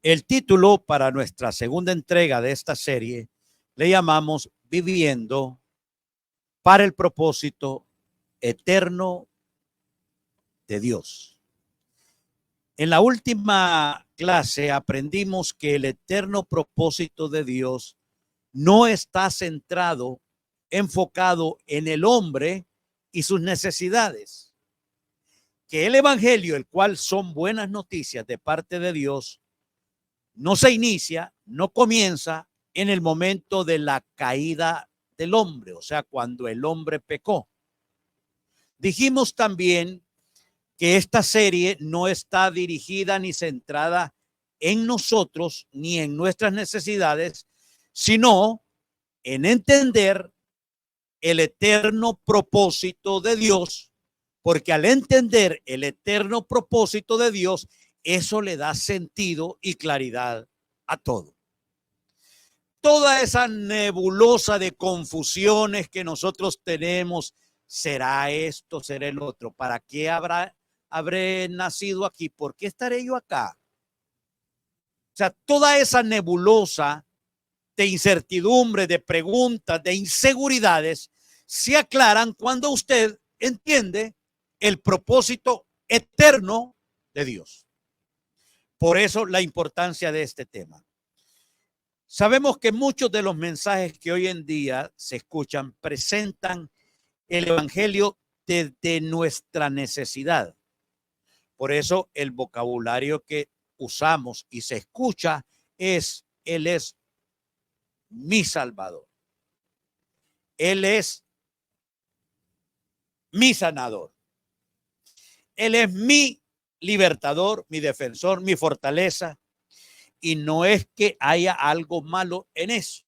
El título para nuestra segunda entrega de esta serie le llamamos Viviendo para el propósito eterno de Dios. En la última clase aprendimos que el eterno propósito de Dios no está centrado, enfocado en el hombre y sus necesidades. Que el evangelio, el cual son buenas noticias de parte de Dios, no se inicia, no comienza en el momento de la caída del hombre, o sea, cuando el hombre pecó. Dijimos también que esta serie no está dirigida ni centrada en nosotros ni en nuestras necesidades, sino en entender el eterno propósito de Dios, porque al entender el eterno propósito de Dios, eso le da sentido y claridad a todo. Toda esa nebulosa de confusiones que nosotros tenemos, ¿será esto, será el otro? ¿Para qué habré nacido aquí? ¿Por qué estaré yo acá? O sea, toda esa nebulosa de incertidumbre, de preguntas, de inseguridades, se aclaran cuando usted entiende el propósito eterno de Dios. Por eso la importancia de este tema. Sabemos que muchos de los mensajes que hoy en día se escuchan presentan el evangelio desde nuestra necesidad. Por eso el vocabulario que usamos y se escucha es: Él es mi Salvador. Él es mi sanador. Él es mi libertador, mi defensor, mi fortaleza. Y no es que haya algo malo en eso.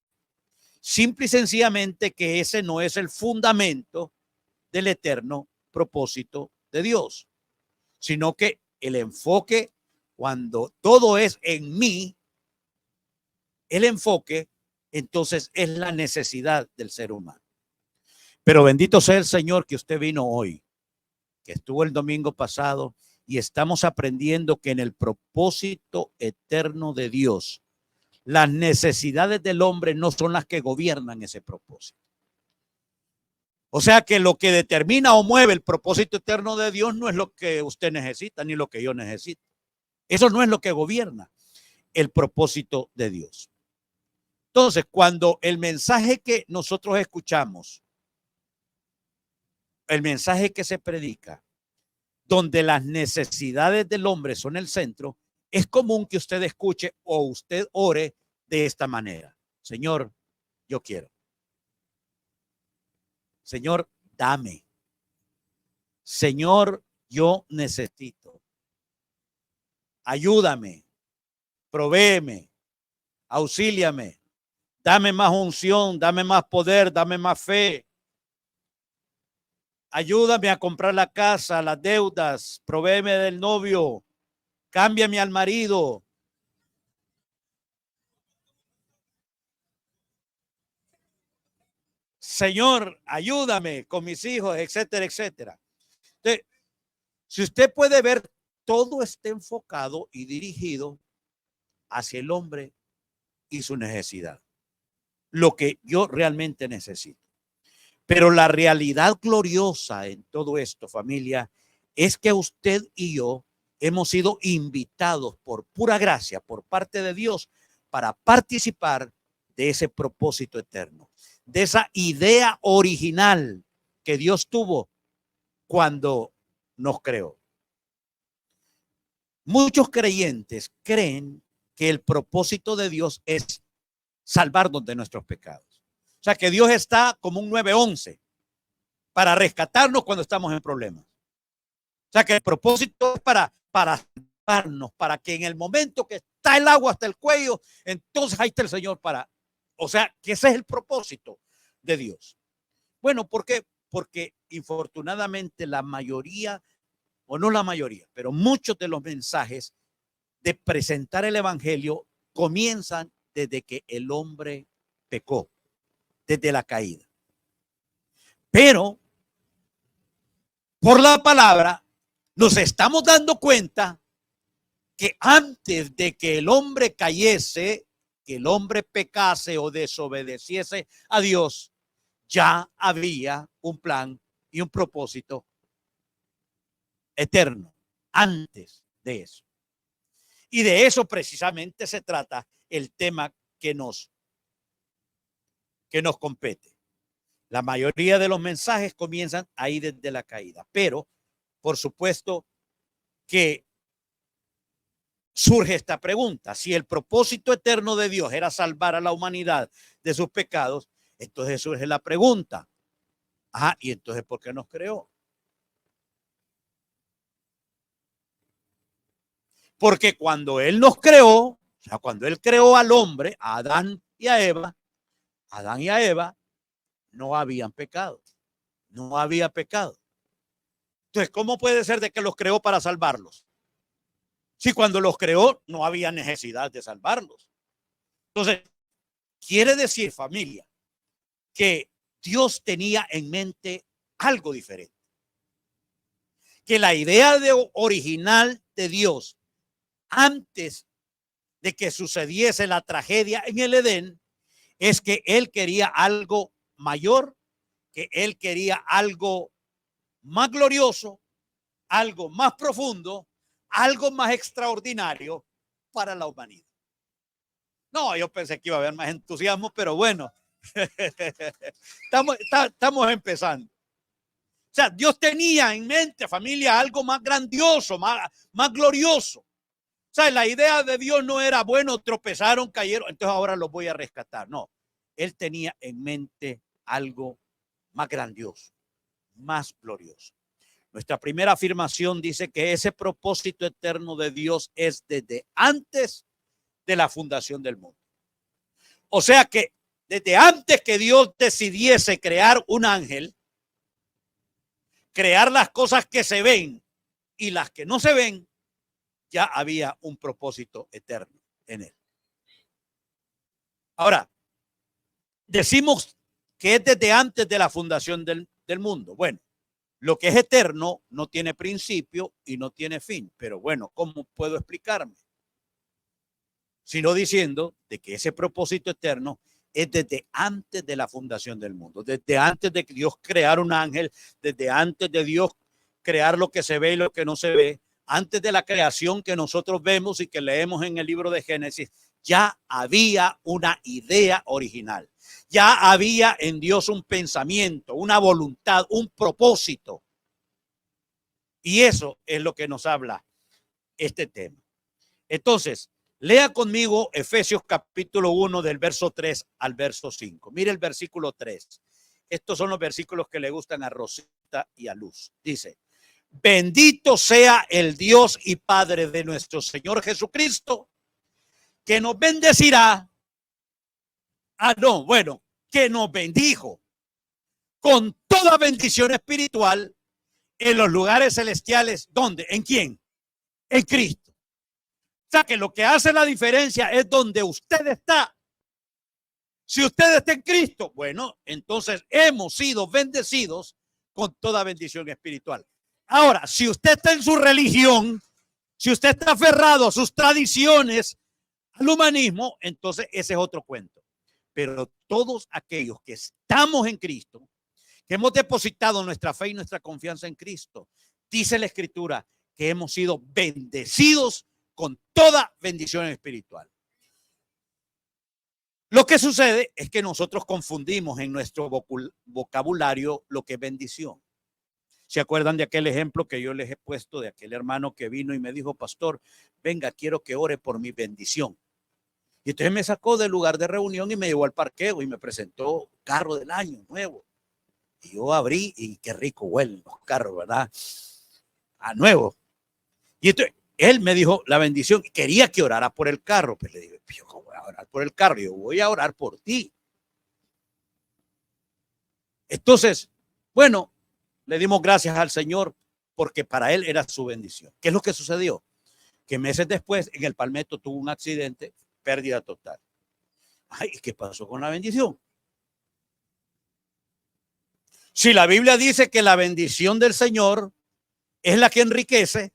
Simple y sencillamente que ese no es el fundamento del eterno propósito de Dios, sino que el enfoque, cuando todo es en mí, el enfoque entonces es la necesidad del ser humano. Pero bendito sea el Señor que usted vino hoy, que estuvo el domingo pasado, y estamos aprendiendo que en el propósito eterno de Dios, las necesidades del hombre no son las que gobiernan ese propósito. O sea que lo que determina o mueve el propósito eterno de Dios no es lo que usted necesita ni lo que yo necesito. Eso no es lo que gobierna el propósito de Dios. Entonces, cuando el mensaje que nosotros escuchamos, el mensaje que se predica, donde las necesidades del hombre son el centro, es común que usted escuche o usted ore de esta manera: Señor, yo quiero. Señor, dame. Señor, yo necesito. Ayúdame, provéeme, auxíliame, dame más unción, dame más poder, dame más fe. Ayúdame a comprar la casa, las deudas, provéeme del novio, cámbiame al marido. Señor, ayúdame con mis hijos, etcétera, etcétera. Entonces, si usted puede ver, todo está enfocado y dirigido hacia el hombre y su necesidad, lo que yo realmente necesito. Pero la realidad gloriosa en todo esto, familia, es que usted y yo hemos sido invitados por pura gracia, por parte de Dios, para participar de ese propósito eterno, de esa idea original que Dios tuvo cuando nos creó. Muchos creyentes creen que el propósito de Dios es salvarnos de nuestros pecados. O sea, que Dios está como un 911 para rescatarnos cuando estamos en problemas. O sea, que el propósito es para salvarnos, para que en el momento que está el agua hasta el cuello, entonces ahí está el Señor para... O sea, que ese es el propósito de Dios. Bueno, ¿por qué? Porque infortunadamente la mayoría, o no la mayoría, pero muchos de los mensajes de presentar el evangelio comienzan desde que el hombre pecó, desde la caída. Pero por la palabra nos estamos dando cuenta que antes de que el hombre cayese, que el hombre pecase o desobedeciese a Dios, ya había un plan y un propósito eterno antes de eso. Y de eso precisamente se trata el tema que nos compete. La mayoría de los mensajes comienzan ahí desde la caída, pero por supuesto que surge esta pregunta: si el propósito eterno de Dios era salvar a la humanidad de sus pecados, entonces surge la pregunta: ajá, ¿y entonces por qué nos creó? Porque cuando Él nos creó, o sea, cuando Él creó al hombre, a Adán y a Eva, no habían pecado. No había pecado. Entonces, ¿cómo puede ser de que los creó para salvarlos? Si cuando los creó no había necesidad de salvarlos. Entonces, quiere decir, familia, que Dios tenía en mente algo diferente. Que la idea original de Dios, antes de que sucediese la tragedia en el Edén, es que Él quería algo mayor, que Él quería algo más glorioso, algo más profundo, algo más extraordinario para la humanidad. No, yo pensé que iba a haber más entusiasmo, pero bueno, estamos empezando. O sea, Dios tenía en mente, familia, algo más grandioso, más glorioso. O sea, la idea de Dios no era, bueno, tropezaron, cayeron, entonces ahora los voy a rescatar. No, Él tenía en mente algo más grandioso, más glorioso. Nuestra primera afirmación dice que ese propósito eterno de Dios es desde antes de la fundación del mundo. O sea que desde antes que Dios decidiese crear un ángel, crear las cosas que se ven y las que no se ven, ya había un propósito eterno en él. Ahora, decimos que es desde antes de la fundación del mundo. Bueno, lo que es eterno no tiene principio y no tiene fin. Pero bueno, ¿cómo puedo explicarme? Sino diciendo de que ese propósito eterno es desde antes de la fundación del mundo, desde antes de que Dios creara un ángel, desde antes de Dios crear lo que se ve y lo que no se ve, antes de la creación que nosotros vemos y que leemos en el libro de Génesis, ya había una idea original. Ya había en Dios un pensamiento, una voluntad, un propósito. Y eso es lo que nos habla este tema. Entonces, lea conmigo Efesios capítulo 1 del verso 3 al verso 5. Mire el versículo 3. Estos son los versículos que le gustan a Rosita y a Luz. Dice: bendito sea el Dios y Padre de nuestro Señor Jesucristo, que nos bendecirá. Que nos bendijo con toda bendición espiritual en los lugares celestiales. ¿Dónde? ¿En quién? En Cristo. O sea que lo que hace la diferencia es donde usted está. Si usted está en Cristo, bueno, entonces hemos sido bendecidos con toda bendición espiritual. Ahora, si usted está en su religión, si usted está aferrado a sus tradiciones, al humanismo, entonces ese es otro cuento. Pero todos aquellos que estamos en Cristo, que hemos depositado nuestra fe y nuestra confianza en Cristo, dice la Escritura que hemos sido bendecidos con toda bendición espiritual. Lo que sucede es que nosotros confundimos en nuestro vocabulario lo que es bendición. ¿Se acuerdan de aquel ejemplo que yo les he puesto de aquel hermano que vino y me dijo: pastor, venga, quiero que ore por mi bendición? Y entonces me sacó del lugar de reunión y me llevó al parqueo y me presentó carro del año nuevo. Y yo abrí y qué rico huelen los carros, ¿verdad? A nuevo. Y entonces él me dijo la bendición, quería que orara por el carro. Pues le dije: yo ¿cómo voy a orar por el carro? Yo voy a orar por ti. Entonces, bueno, le dimos gracias al Señor porque para él era su bendición. ¿Qué es lo que sucedió? Que meses después en el Palmetto tuvo un accidente, pérdida total. Ay, ¿qué pasó con la bendición? Si la Biblia dice que la bendición del Señor es la que enriquece,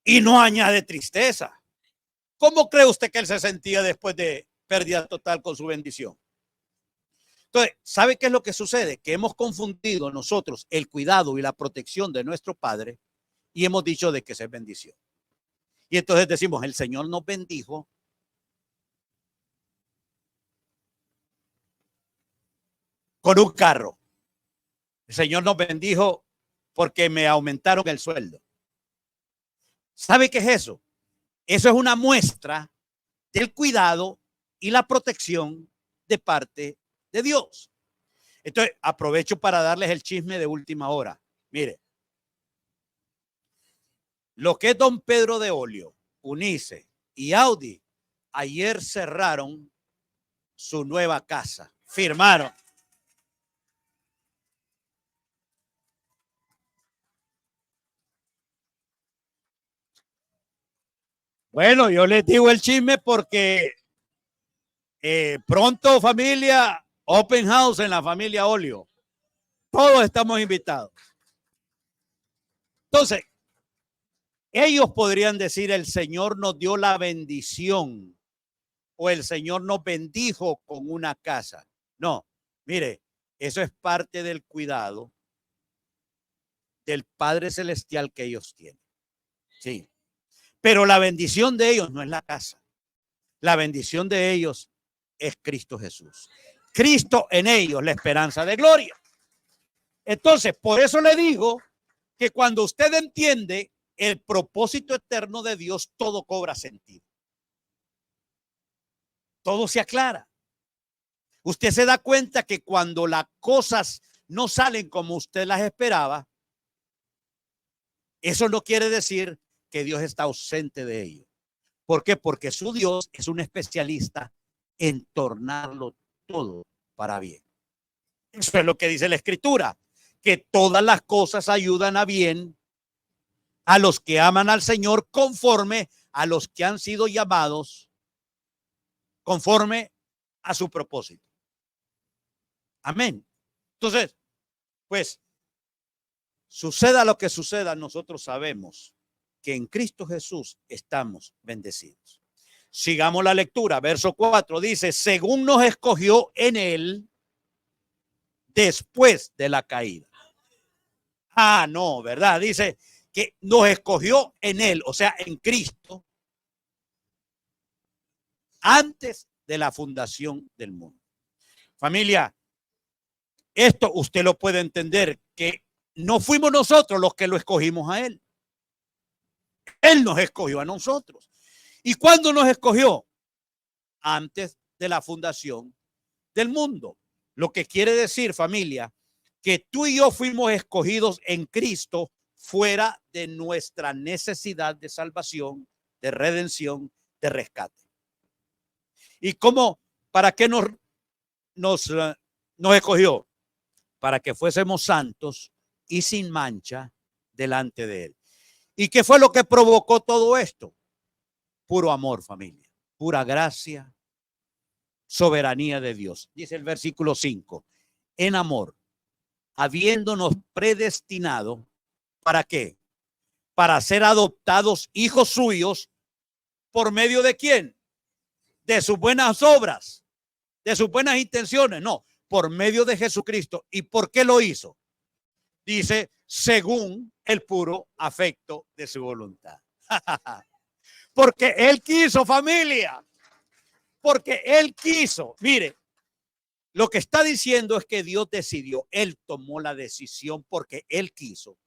y no añade tristeza. ¿Cómo cree usted que él se sentía después de pérdida total con su bendición? Entonces, ¿sabe qué es lo que sucede? Que hemos confundido nosotros el cuidado y la protección de nuestro Padre y hemos dicho de que es bendición. Y entonces decimos, el Señor nos bendijo con un carro. El Señor nos bendijo porque me aumentaron el sueldo. ¿Sabe qué es eso? Eso es una muestra del cuidado y la protección de parte de Dios. Entonces, aprovecho para darles el chisme de última hora. Mire, lo que es Don Pedro de Olio, Unice y Audi, ayer cerraron su nueva casa. Firmaron. Bueno, yo les digo el chisme porque pronto, familia, Open House en la familia Olio. Todos estamos invitados. Entonces, ellos podrían decir, el Señor nos dio la bendición o el Señor nos bendijo con una casa. No, mire, eso es parte del cuidado del Padre Celestial que ellos tienen. Sí. Pero la bendición de ellos no es la casa. La bendición de ellos es Cristo Jesús. Cristo en ellos, la esperanza de gloria. Entonces, por eso le digo que cuando usted entiende el propósito eterno de Dios, todo cobra sentido. Todo se aclara. Usted se da cuenta que cuando las cosas no salen como usted las esperaba, eso no quiere decir que Dios está ausente de ello. ¿Por qué? Porque su Dios es un especialista en tornarlo todo para bien. Eso es lo que dice la Escritura, que todas las cosas ayudan a bien a los que aman al Señor conforme a los que han sido llamados conforme a su propósito. Amén. Entonces, pues, suceda lo que suceda, nosotros sabemos que en Cristo Jesús estamos bendecidos. Sigamos la lectura. Verso 4 dice, según nos escogió en él después de la caída. Ah, no, ¿verdad? Dice que nos escogió en él, o sea, en Cristo, antes de la fundación del mundo. Familia, esto usted lo puede entender, que no fuimos nosotros los que lo escogimos a él. Él nos escogió a nosotros. ¿Y cuándo nos escogió? Antes de la fundación del mundo. Lo que quiere decir, familia, que tú y yo fuimos escogidos en Cristo fuera de nuestra necesidad de salvación, de redención, de rescate. ¿Y cómo? ¿Para qué nos escogió? Para que fuésemos santos y sin mancha delante de él. ¿Y qué fue lo que provocó todo esto? Puro amor, familia, pura gracia, soberanía de Dios. Dice el versículo 5, en amor, habiéndonos predestinado, ¿para qué? Para ser adoptados hijos suyos, ¿por medio de quién? De sus buenas obras, de sus buenas intenciones, no, por medio de Jesucristo. ¿Y por qué lo hizo? Dice, según el puro afecto de su voluntad. Porque él quiso, familia. Porque él quiso. Mire, lo que está diciendo es que Dios decidió, él tomó la decisión porque él quiso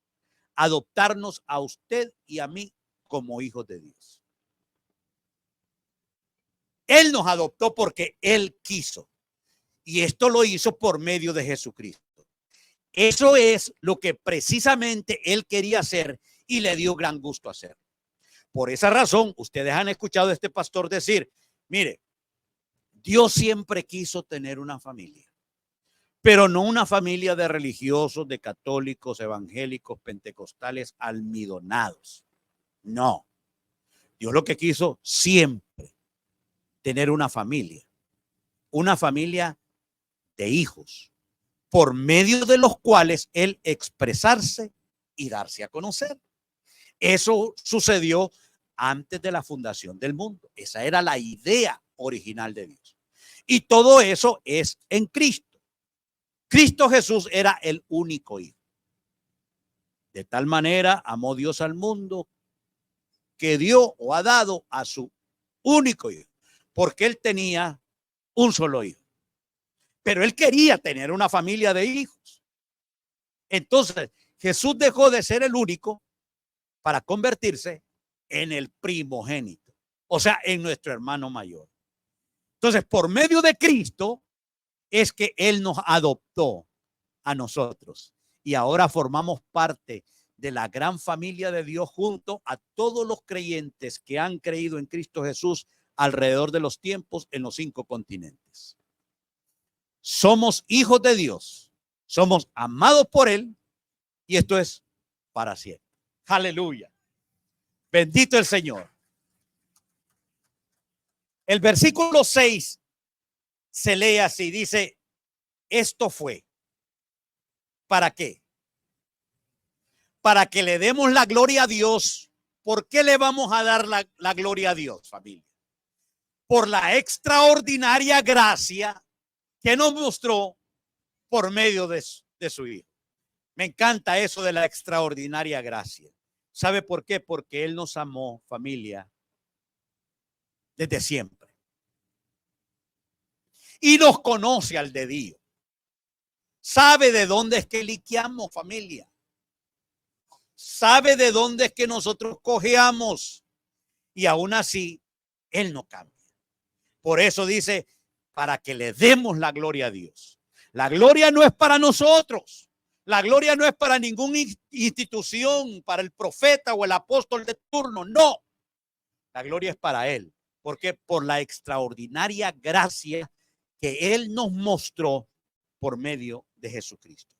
adoptarnos a usted y a mí como hijos de Dios. Él nos adoptó porque él quiso. Y esto lo hizo por medio de Jesucristo. Eso es lo que precisamente él quería hacer y le dio gran gusto hacer. Por esa razón, ustedes han escuchado a este pastor decir, mire, Dios siempre quiso tener una familia, pero no una familia de religiosos, de católicos, evangélicos, pentecostales, almidonados. No. Dios lo que quiso siempre tener una familia de hijos, por medio de los cuales él expresarse y darse a conocer. Eso sucedió antes de la fundación del mundo. Esa era la idea original de Dios. Y todo eso es en Cristo. Cristo Jesús era el único hijo. De tal manera amó Dios al mundo que dio o ha dado a su único hijo, porque él tenía un solo hijo. Pero él quería tener una familia de hijos. Entonces, Jesús dejó de ser el único para convertirse en el primogénito, o sea, en nuestro hermano mayor. Entonces, por medio de Cristo es que Él nos adoptó a nosotros y ahora formamos parte de la gran familia de Dios junto a todos los creyentes que han creído en Cristo Jesús alrededor de los tiempos en los 5 continentes. Somos hijos de Dios, somos amados por Él y esto es para siempre. Aleluya. Bendito el Señor. El versículo 6 se lee así, dice, esto fue, ¿para qué? Para que le demos la gloria a Dios. ¿Por qué le vamos a dar la gloria a Dios, familia? Por la extraordinaria gracia que nos mostró por medio de su Hijo. Me encanta eso de la extraordinaria gracia. ¿Sabe por qué? Porque Él nos amó, familia, desde siempre. Y nos conoce al dedillo. Sabe de dónde es que liqueamos, familia. Sabe de dónde es que nosotros cojeamos. Y aún así, Él no cambia. Por eso dice, para que le demos la gloria a Dios. La gloria no es para nosotros. La gloria no es para ninguna institución, para el profeta o el apóstol de turno. No. La gloria es para Él. Porque por la extraordinaria gracia que Él nos mostró por medio de Jesucristo,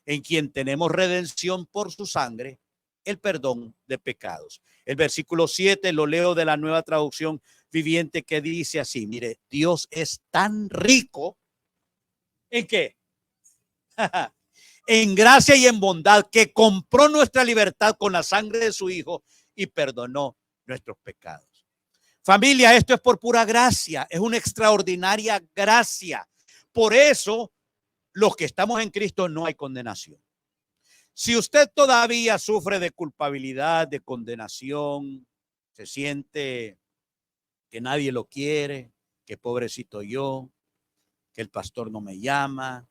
en quien tenemos redención por su sangre, el perdón de pecados. El versículo 7 lo leo de la Nueva Traducción Viviente, que dice así, mire, Dios es tan rico, ¿en qué? En gracia y en bondad, que compró nuestra libertad con la sangre de su Hijo y perdonó nuestros pecados. Familia, esto es por pura gracia, es una extraordinaria gracia. Por eso, los que estamos en Cristo no hay condenación. Si usted todavía sufre de culpabilidad, de condenación, se siente que nadie lo quiere, que pobrecito yo, que el pastor no me llama.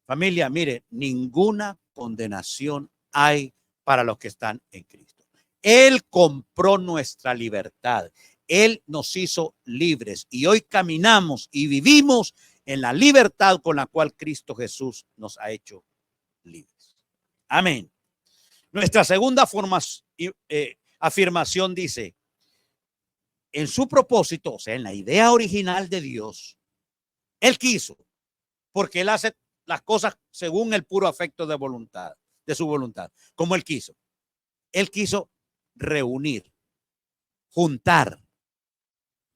Familia, mire, ninguna condenación hay para los que están en Cristo. Él compró nuestra libertad. Él nos hizo libres y hoy caminamos y vivimos en la libertad con la cual Cristo Jesús nos ha hecho libres. Amén. Nuestra segunda afirmación dice, en su propósito, o sea, en la idea original de Dios, Él quiso, porque Él hace las cosas según el puro afecto de voluntad, de su voluntad, como Él quiso. Él quiso reunir, juntar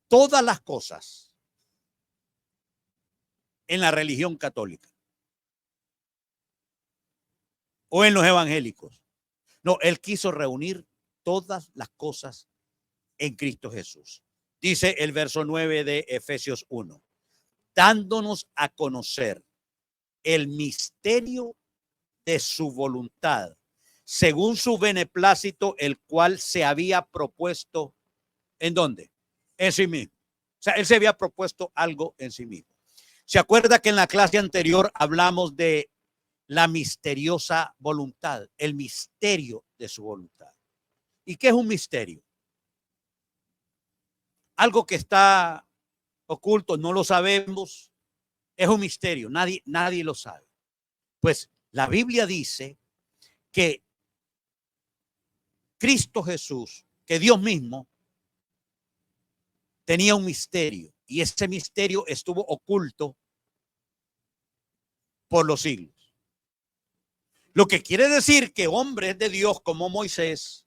todas las cosas en la religión católica o en los evangélicos. No, Él quiso reunir todas las cosas en Cristo Jesús. Dice el verso 9 de Efesios 1, dándonos a conocer el misterio de su voluntad, según su beneplácito, el cual se había propuesto, ¿en dónde? En sí mismo. O sea, Él se había propuesto algo en sí mismo. ¿Se acuerda que en la clase anterior hablamos de la misteriosa voluntad, el misterio de su voluntad? ¿Y qué es un misterio? Algo que está oculto, no lo sabemos, es un misterio, nadie lo sabe. Pues la Biblia dice que Cristo Jesús, que Dios mismo, tenía un misterio y ese misterio estuvo oculto por los siglos. Lo que quiere decir que hombres de Dios como Moisés,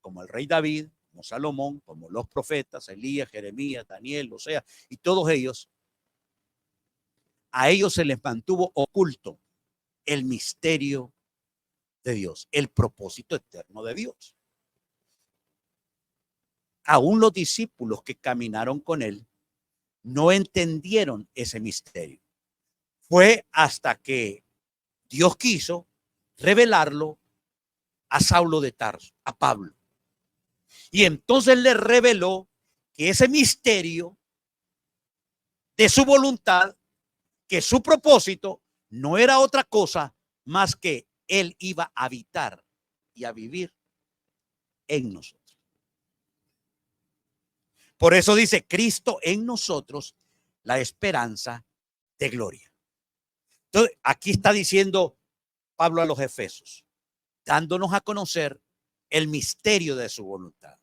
como el rey David, como Salomón, como los profetas, Elías, Jeremías, Daniel, Oseas y todos ellos, a ellos se les mantuvo oculto el misterio de Dios, el propósito eterno de Dios. Aún los discípulos que caminaron con él no entendieron ese misterio. Fue hasta que Dios quiso revelarlo a Saulo de Tarso, a Pablo. Y entonces le reveló que ese misterio de su voluntad, que su propósito no era otra cosa más que él iba a habitar y a vivir en nosotros. Por eso dice Cristo en nosotros, la esperanza de gloria. Entonces, aquí está diciendo Pablo a los Efesios, dándonos a conocer el misterio de su voluntad.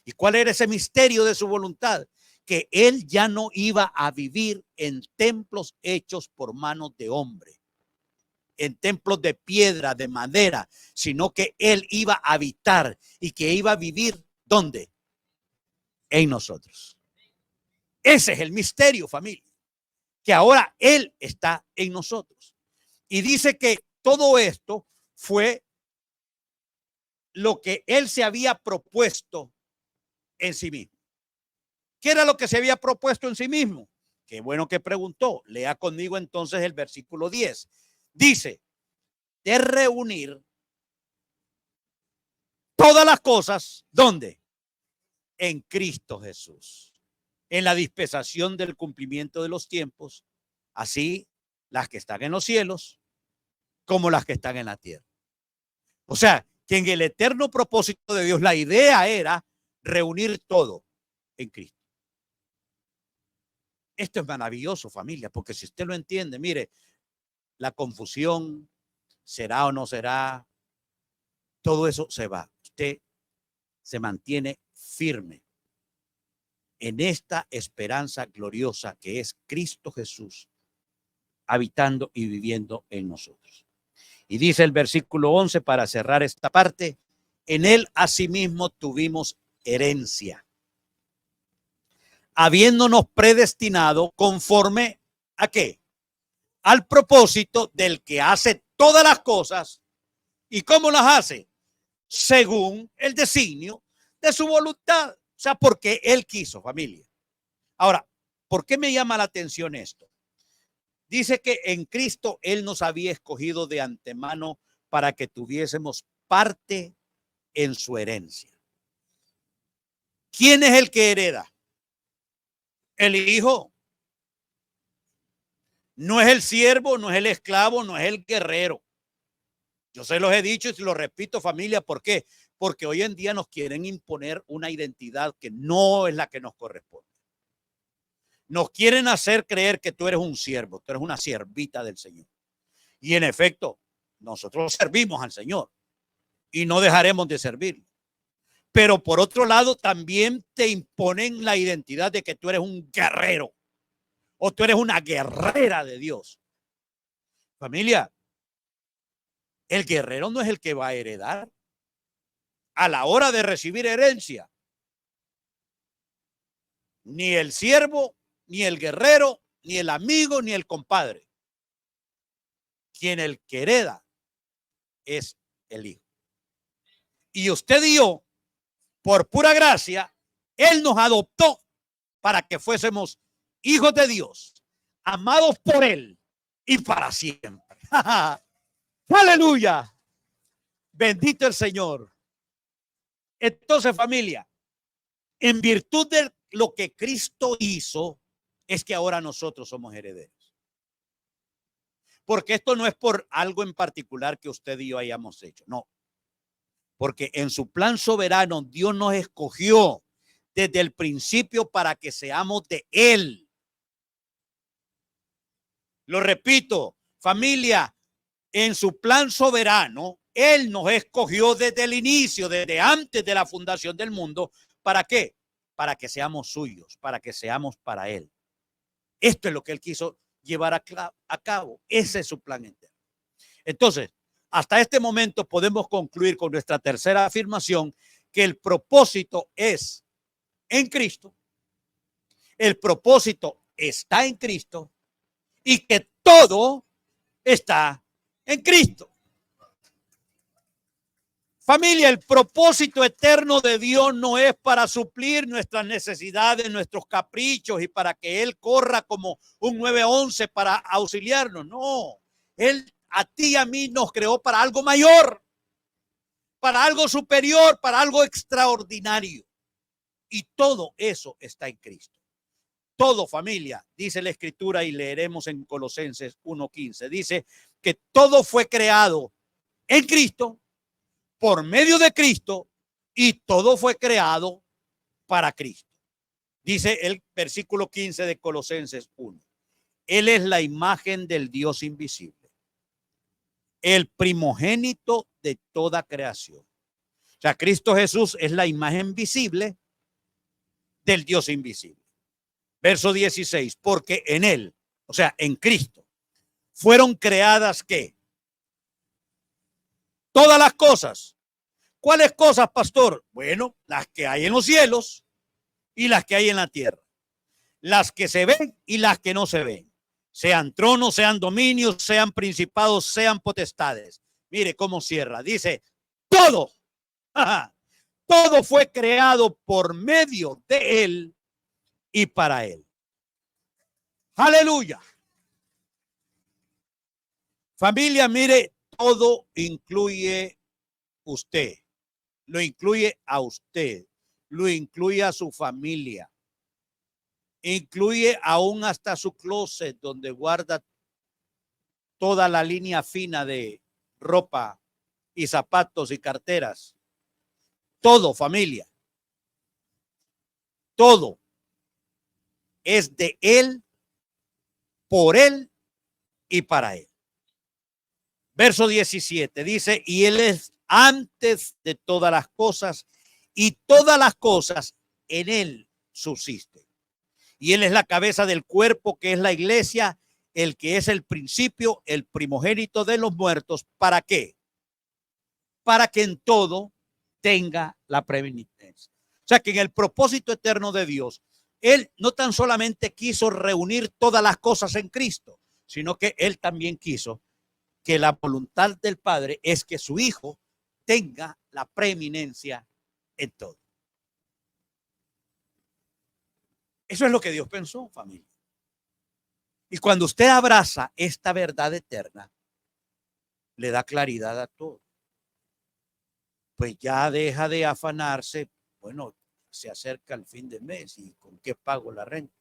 ¿Y cuál era ese misterio de su voluntad? Que él ya no iba a vivir en templos hechos por manos de hombre, en templos de piedra, de madera, sino que él iba a habitar y que iba a vivir, ¿dónde? En nosotros. Ese es el misterio, familia, que ahora él está en nosotros. Y dice que todo esto fue lo que él se había propuesto en sí mismo. ¿Qué era lo que se había propuesto en sí mismo? Qué bueno que preguntó. Lea conmigo entonces el versículo 10. Dice, de reunir todas las cosas, ¿dónde? En Cristo Jesús. En la dispensación del cumplimiento de los tiempos, así las que están en los cielos como las que están en la tierra. O sea, que en el eterno propósito de Dios, la idea era reunir todo en Cristo. Esto es maravilloso, familia, porque si usted lo entiende, mire, la confusión, será o no será, todo eso se va. Usted se mantiene firme en esta esperanza gloriosa que es Cristo Jesús, habitando y viviendo en nosotros. Y dice el versículo 11 para cerrar esta parte, en él asimismo tuvimos herencia, habiéndonos predestinado conforme a qué? Al propósito del que hace todas las cosas. ¿Y cómo las hace? Según el designio de su voluntad. O sea, porque él quiso, familia. Ahora, ¿por qué me llama la atención esto? Dice que en Cristo él nos había escogido de antemano para que tuviésemos parte en su herencia. ¿Quién es el que hereda? El hijo. No es el siervo, no es el esclavo, no es el guerrero. Yo se los he dicho y se los repito, familia, ¿por qué? Porque hoy en día nos quieren imponer una identidad que no es la que nos corresponde. Nos quieren hacer creer que tú eres un siervo, tú eres una siervita del Señor. Y en efecto, nosotros servimos al Señor y no dejaremos de servir. Pero por otro lado, también te imponen la identidad de que tú eres un guerrero o tú eres una guerrera de Dios. Familia, el guerrero no es el que va a heredar. A la hora de recibir herencia, ni el siervo, ni el guerrero, ni el amigo, ni el compadre. Quien el que hereda es el hijo. Y usted y yo, por pura gracia, él nos adoptó para que fuésemos hijos de Dios, amados por él y para siempre. Aleluya. Bendito el Señor. Entonces, familia, en virtud de lo que Cristo hizo, es que ahora nosotros somos herederos. Porque esto no es por algo en particular que usted y yo hayamos hecho, no. Porque en su plan soberano Dios nos escogió desde el principio para que seamos de Él. Lo repito, familia, en su plan soberano, Él nos escogió desde el inicio, desde antes de la fundación del mundo. ¿Para qué? Para que seamos suyos, para que seamos para Él. Esto es lo que Él quiso llevar a cabo. Ese es su plan entero. Entonces, hasta este momento podemos concluir con nuestra tercera afirmación que el propósito es en Cristo, el propósito está en Cristo y que todo está en Cristo. Familia, el propósito eterno de Dios no es para suplir nuestras necesidades, nuestros caprichos y para que Él corra como un 911 para auxiliarnos. No, Él a ti y a mí nos creó para algo mayor, para algo superior, para algo extraordinario. Y todo eso está en Cristo. Todo, familia, dice la Escritura y leeremos en Colosenses 1:15. Dice que todo fue creado en Cristo, por medio de Cristo, y todo fue creado para Cristo. Dice el versículo 15 de Colosenses 1. Él es la imagen del Dios invisible, el primogénito de toda creación. O sea, Cristo Jesús es la imagen visible del Dios invisible. Verso 16, porque en Él, o sea, en Cristo, fueron creadas ¿qué? Todas las cosas. ¿Cuáles cosas, pastor? Bueno, las que hay en los cielos y las que hay en la tierra. Las que se ven y las que no se ven. Sean tronos, sean dominios, sean principados, sean potestades. Mire cómo cierra. Dice, todo, todo fue creado por medio de Él y para Él. Aleluya. Familia, mire, todo incluye usted. Lo incluye a usted. Lo incluye a su familia. Incluye aún hasta su closet donde guarda toda la línea fina de ropa y zapatos y carteras. Todo, familia. Todo es de Él, por Él y para Él. Verso 17 dice, y Él es antes de todas las cosas, y todas las cosas en Él subsisten. Y Él es la cabeza del cuerpo, que es la iglesia, el que es el principio, el primogénito de los muertos. ¿Para qué? Para que en todo tenga la preeminencia. O sea, que en el propósito eterno de Dios, Él no tan solamente quiso reunir todas las cosas en Cristo, sino que Él también quiso que la voluntad del Padre es que su Hijo tenga la preeminencia en todo. Eso es lo que Dios pensó, familia. Y cuando usted abraza esta verdad eterna, le da claridad a todo. Pues ya deja de afanarse. Bueno, se acerca el fin de mes y ¿con qué pago la renta?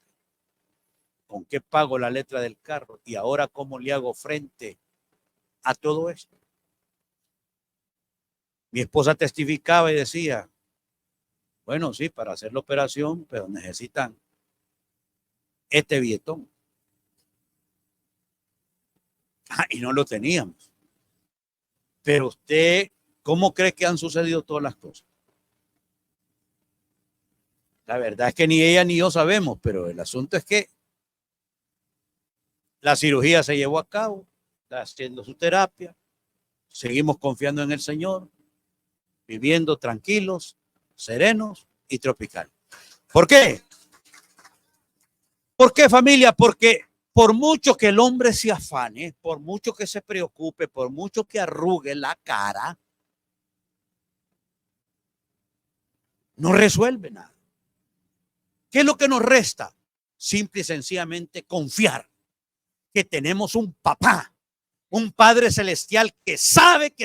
¿Con qué pago la letra del carro? Y ahora, ¿cómo le hago frente a todo esto? Mi esposa testificaba y decía, bueno, sí, para hacer la operación, pero necesitan este billetón. Y no lo teníamos. Pero usted, ¿cómo cree que han sucedido todas las cosas? La verdad es que ni ella ni yo sabemos, pero el asunto es que la cirugía se llevó a cabo, está haciendo su terapia, seguimos confiando en el Señor, viviendo tranquilos, serenos y tropicales. ¿Por qué? ¿Por qué, familia? Porque por mucho que el hombre se afane, por mucho que se preocupe, por mucho que arrugue la cara, no resuelve nada. ¿Qué es lo que nos resta? Simple y sencillamente confiar que tenemos un papá, un Padre Celestial que sabe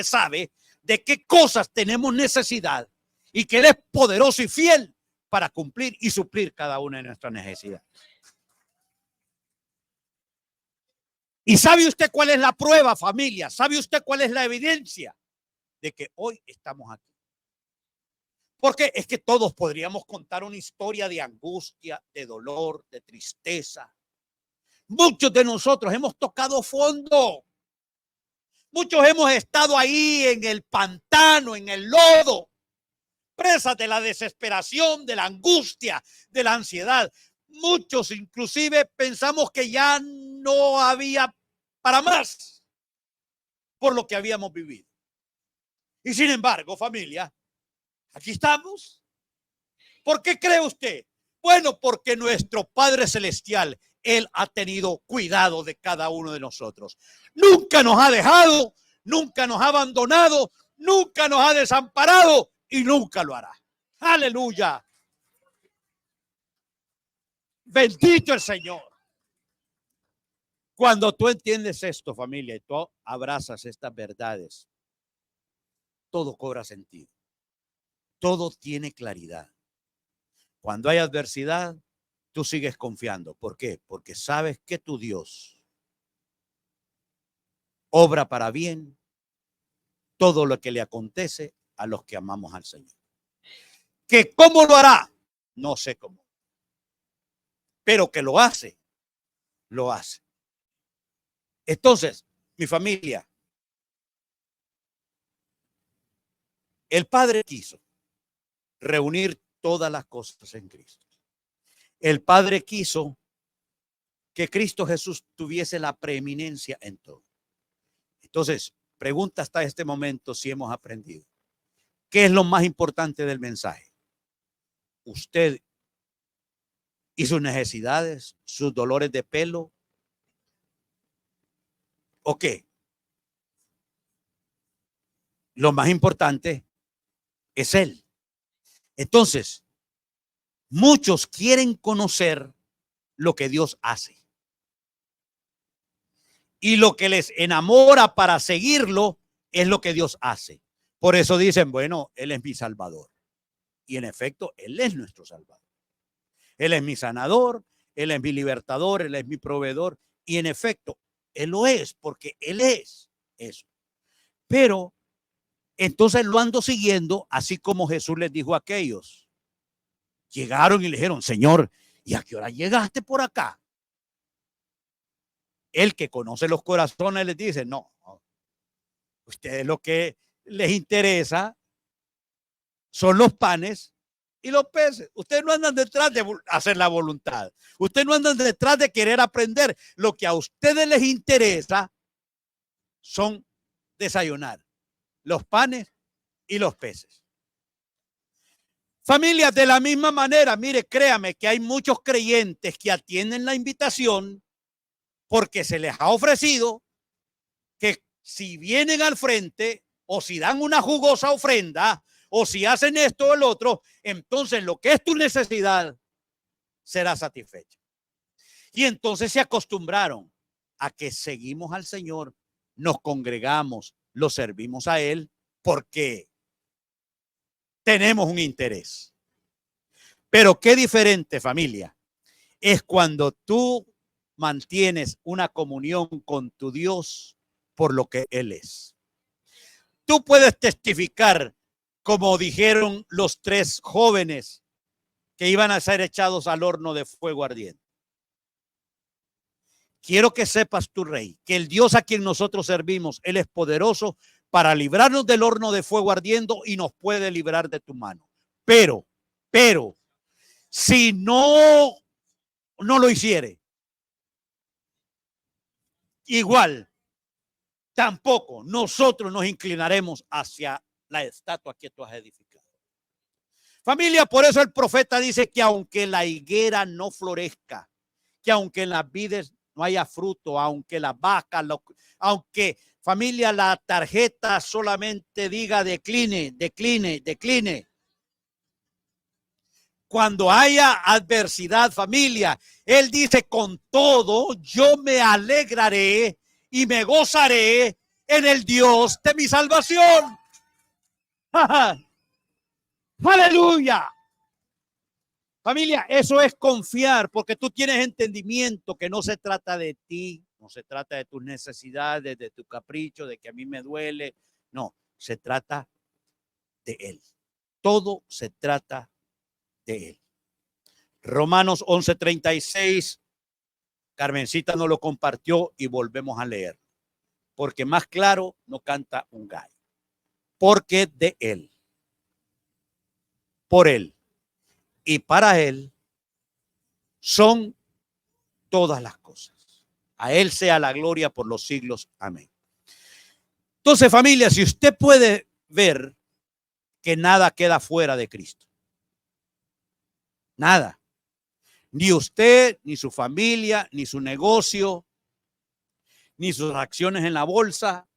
de qué cosas tenemos necesidad y que Él es poderoso y fiel para cumplir y suplir cada una de nuestras necesidades. ¿Y sabe usted cuál es la prueba, familia? ¿Sabe usted cuál es la evidencia de que hoy estamos aquí? Porque es que todos podríamos contar una historia de angustia, de dolor, de tristeza. Muchos de nosotros hemos tocado fondo. Muchos hemos estado ahí en el pantano, en el lodo, presas de la desesperación, de la angustia, de la ansiedad. Muchos inclusive pensamos que ya no había para más por lo que habíamos vivido. Y sin embargo, familia, aquí estamos. ¿Por qué cree usted? Bueno, porque nuestro Padre Celestial, Él ha tenido cuidado de cada uno de nosotros. Nunca nos ha dejado, nunca nos ha abandonado nunca nos ha desamparado y nunca lo hará. Aleluya. Bendito el Señor. Cuando tú entiendes esto, familia, y tú abrazas estas verdades, todo cobra sentido. Todo tiene claridad. Cuando hay adversidad, tú sigues confiando. ¿Por qué? Porque sabes que tu Dios obra para bien todo lo que le acontece a los que amamos al Señor. ¿Que cómo lo hará? No sé cómo. Pero que lo hace, lo hace. Entonces, mi familia, el Padre quiso reunir todas las cosas en Cristo. El Padre quiso que Cristo Jesús tuviese la preeminencia en todo. Entonces, pregunta hasta este momento si hemos aprendido. ¿Qué es lo más importante del mensaje? Usted y sus necesidades, sus dolores de pelo, ¿o qué? Lo más importante es Él. Entonces, muchos quieren conocer lo que Dios hace. Y lo que les enamora para seguirlo es lo que Dios hace. Por eso dicen, bueno, Él es mi Salvador. Y en efecto, Él es nuestro Salvador. Él es mi sanador, Él es mi libertador, Él es mi proveedor. Y en efecto, Él lo es porque Él es eso. Pero entonces lo ando siguiendo, así como Jesús les dijo a aquellos. Llegaron y le dijeron, Señor, ¿y a qué hora llegaste por acá? El que conoce los corazones les dice, no, ustedes lo que les interesa son los panes y los peces. Ustedes no andan detrás de hacer la voluntad. Ustedes no andan detrás de querer aprender. Lo que a ustedes les interesa son desayunar los panes y los peces. Familias, de la misma manera, mire, créame que hay muchos creyentes que atienden la invitación porque se les ha ofrecido que si vienen al frente o si dan una jugosa ofrenda o si hacen esto o el otro, entonces lo que es tu necesidad será satisfecha. Y entonces se acostumbraron a que seguimos al Señor, nos congregamos, lo servimos a Él porque tenemos un interés. Pero qué diferente, familia, es cuando tú mantienes una comunión con tu Dios por lo que Él es. Tú puedes testificar, como dijeron los 3 jóvenes que iban a ser echados al horno de fuego ardiente. Quiero que sepas, tu rey, que el Dios a quien nosotros servimos, Él es poderoso para librarnos del horno de fuego ardiendo y nos puede librar de tu mano. Pero, si no lo hiciere, igual, tampoco nosotros nos inclinaremos hacia la estatua que tú has edificado. Familia, por eso el profeta dice que aunque la higuera no florezca, que aunque en las vides no haya fruto, aunque las vacas, aunque, familia, la tarjeta solamente diga decline, decline, decline. Cuando haya adversidad, familia, Él dice, con todo yo me alegraré y me gozaré en el Dios de mi salvación. Aleluya. Familia, eso es confiar, porque tú tienes entendimiento que no se trata de ti, no se trata de tus necesidades, de tu capricho, de que a mí me duele. No, se trata de Él. Todo se trata de Él. Romanos 11:36, Carmencita nos lo compartió y volvemos a leer. Porque más claro no canta un gallo. Porque de Él, por Él y para Él son todas las cosas. A Él sea la gloria por los siglos. Amén. Entonces, familia, si usted puede ver que nada queda fuera de Cristo. Nada. Ni usted, ni su familia, ni su negocio, ni sus acciones en la bolsa,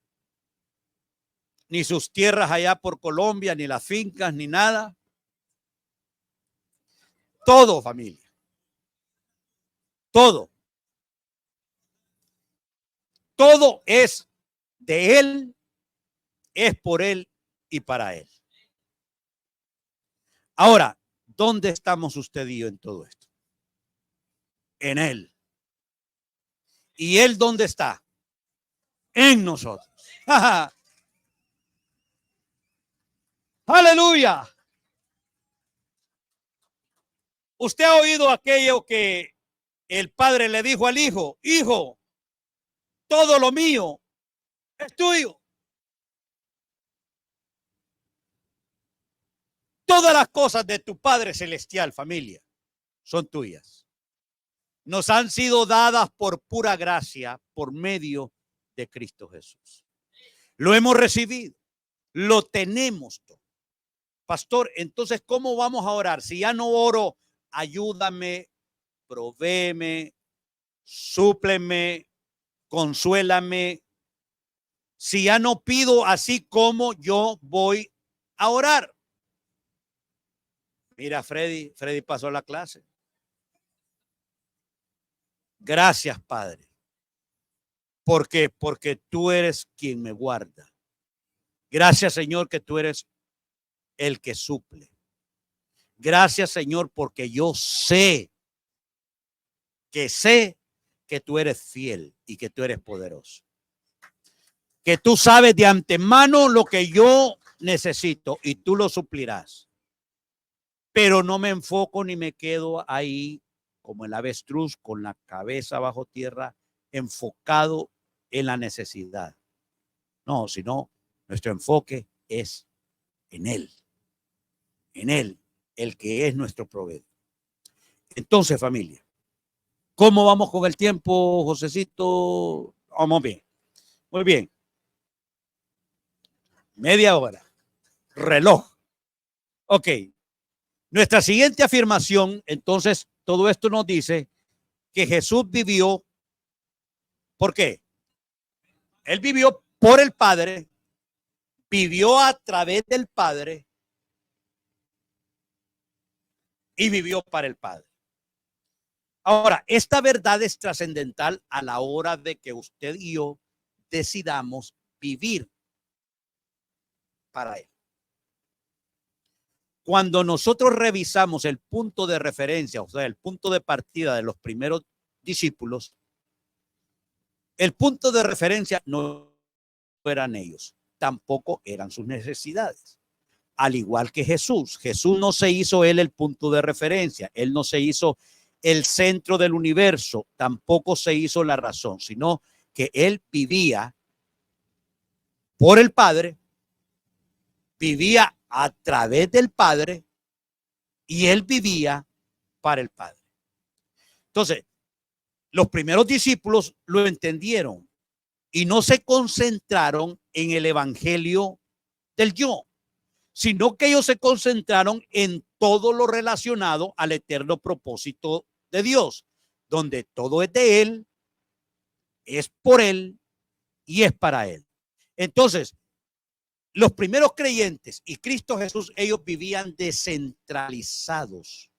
ni sus tierras allá por Colombia, ni las fincas, ni nada. Todo, familia. Todo. Todo es de Él, es por Él y para Él. Ahora, ¿dónde estamos usted y yo en todo esto? En Él. ¿Y Él dónde está? En nosotros. Aleluya. Usted ha oído aquello que el padre le dijo al hijo: hijo, todo lo mío es tuyo. Todas las cosas de tu Padre Celestial, familia, son tuyas. Nos han sido dadas por pura gracia por medio de Cristo Jesús. Lo hemos recibido, lo tenemos todo. Pastor, entonces, ¿cómo vamos a orar? Si ya no oro, ayúdame, provéeme, súpleme, consuélame. Si ya no pido así, como yo voy a orar. Mira, Freddy pasó la clase. Gracias, Padre. ¿Por qué? Porque tú eres quien me guarda. Gracias, Señor, que tú eres el que suple. Gracias, Señor, porque yo sé que tú eres fiel y que tú eres poderoso. Que tú sabes de antemano lo que yo necesito y tú lo suplirás. Pero no me enfoco ni me quedo ahí como el avestruz con la cabeza bajo tierra, enfocado en la necesidad. No, sino nuestro enfoque es en Él, el que es nuestro proveedor. Entonces, familia, ¿cómo vamos con el tiempo, Josecito? Vamos bien, muy bien. Media hora, reloj. Ok, nuestra siguiente afirmación, entonces, todo esto nos dice que Jesús vivió. ¿Por qué? Él vivió por el Padre, vivió a través del Padre y vivió para el Padre. Ahora, esta verdad es trascendental a la hora de que usted y yo decidamos vivir para Él. Cuando nosotros revisamos el punto de referencia, o sea, el punto de partida de los primeros discípulos, el punto de referencia no eran ellos, tampoco eran sus necesidades. Al igual que Jesús, Jesús no se hizo él el punto de referencia, él no se hizo el centro del universo, tampoco se hizo la razón, sino que él vivía por el Padre, vivía a través del Padre y él vivía para el Padre. Entonces, los primeros discípulos lo entendieron y no se concentraron en el evangelio del yo, sino que ellos se concentraron en todo lo relacionado al eterno propósito de Dios, donde todo es de Él, es por Él y es para Él. Entonces, los primeros creyentes y Cristo Jesús, ellos vivían descentralizados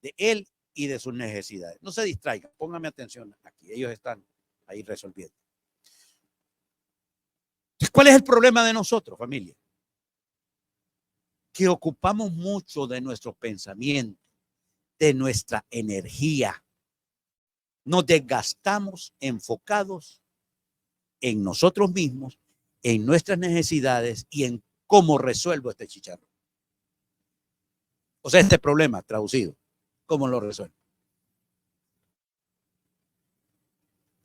de Él y de sus necesidades. No se distraigan, pónganme atención aquí, ellos están ahí resolviendo. Entonces, ¿cuál es el problema de nosotros, familia? Que ocupamos mucho de nuestros pensamientos, de nuestra energía. Nos desgastamos enfocados en nosotros mismos, en nuestras necesidades y en cómo resuelvo este chicharrón. O sea, este problema traducido, ¿cómo lo resuelvo?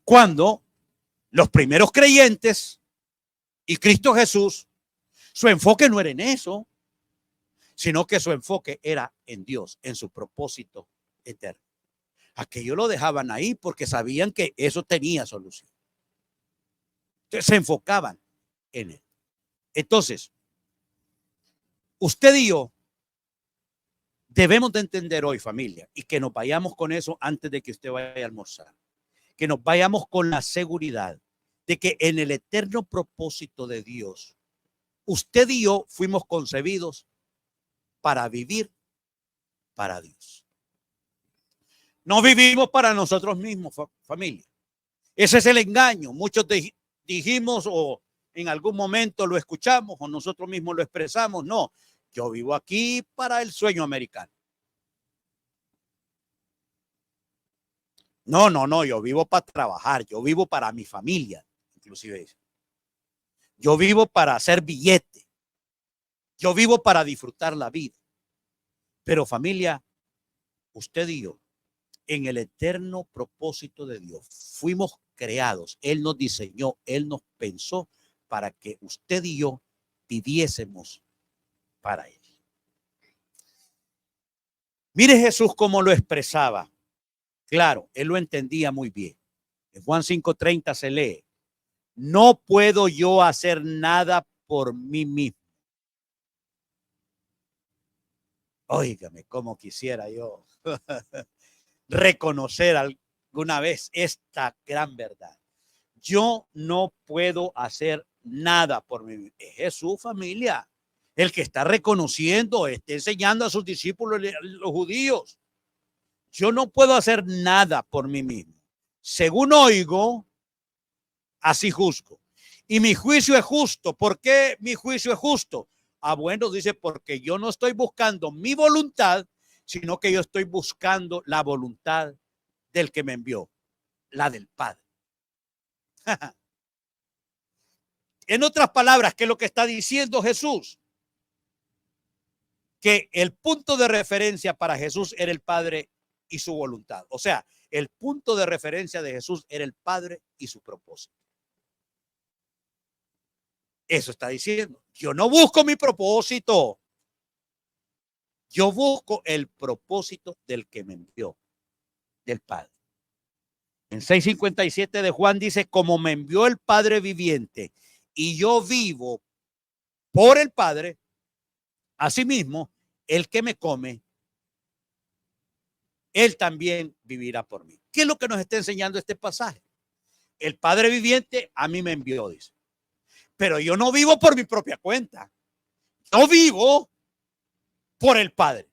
Cuando los primeros creyentes y Cristo Jesús, su enfoque no era en eso, sino que su enfoque era en Dios, en su propósito eterno. Aquello lo dejaban ahí porque sabían que eso tenía solución. Entonces se enfocaban en él. Entonces, usted y yo debemos de entender hoy, familia, y que nos vayamos con eso antes de que usted vaya a almorzar, que nos vayamos con la seguridad de que en el eterno propósito de Dios usted y yo fuimos concebidos para vivir para Dios. No vivimos para nosotros mismos, familia. Ese es el engaño. Muchos dijimos o en algún momento lo escuchamos o nosotros mismos lo expresamos. No, yo vivo aquí para el sueño americano. No, yo vivo para trabajar, yo vivo para mi familia, inclusive. Yo vivo para hacer billete. Yo vivo para disfrutar la vida. Pero familia, usted y yo, en el eterno propósito de Dios, fuimos creados. Él nos diseñó, Él nos pensó para que usted y yo viviésemos para Él. Mire Jesús cómo lo expresaba. Claro, Él lo entendía muy bien. En Juan 5:30 se lee: no puedo yo hacer nada por mí mismo. Óigame, cómo quisiera yo reconocer alguna vez esta gran verdad. Yo no puedo hacer nada por mí mismo. Es Jesús, familia, el que está reconociendo, está enseñando a sus discípulos, los judíos. Yo no puedo hacer nada por mí mismo. Según oigo, así juzgo. Y mi juicio es justo. ¿Por qué mi juicio es justo? Bueno, dice, porque yo no estoy buscando mi voluntad, sino que yo estoy buscando la voluntad del que me envió, la del Padre. En otras palabras, ¿qué es lo que está diciendo Jesús? Que el punto de referencia para Jesús era el Padre y su voluntad. O sea, el punto de referencia de Jesús era el Padre y su propósito. Eso está diciendo. Yo no busco mi propósito. Yo busco el propósito del que me envió, del Padre. En 6:57 de Juan dice: como me envió el Padre viviente y yo vivo por el Padre, asimismo, el que me come, él también vivirá por mí. ¿Qué es lo que nos está enseñando este pasaje? El Padre viviente a mí me envió, dice. Pero yo no vivo por mi propia cuenta. Yo vivo por el Padre.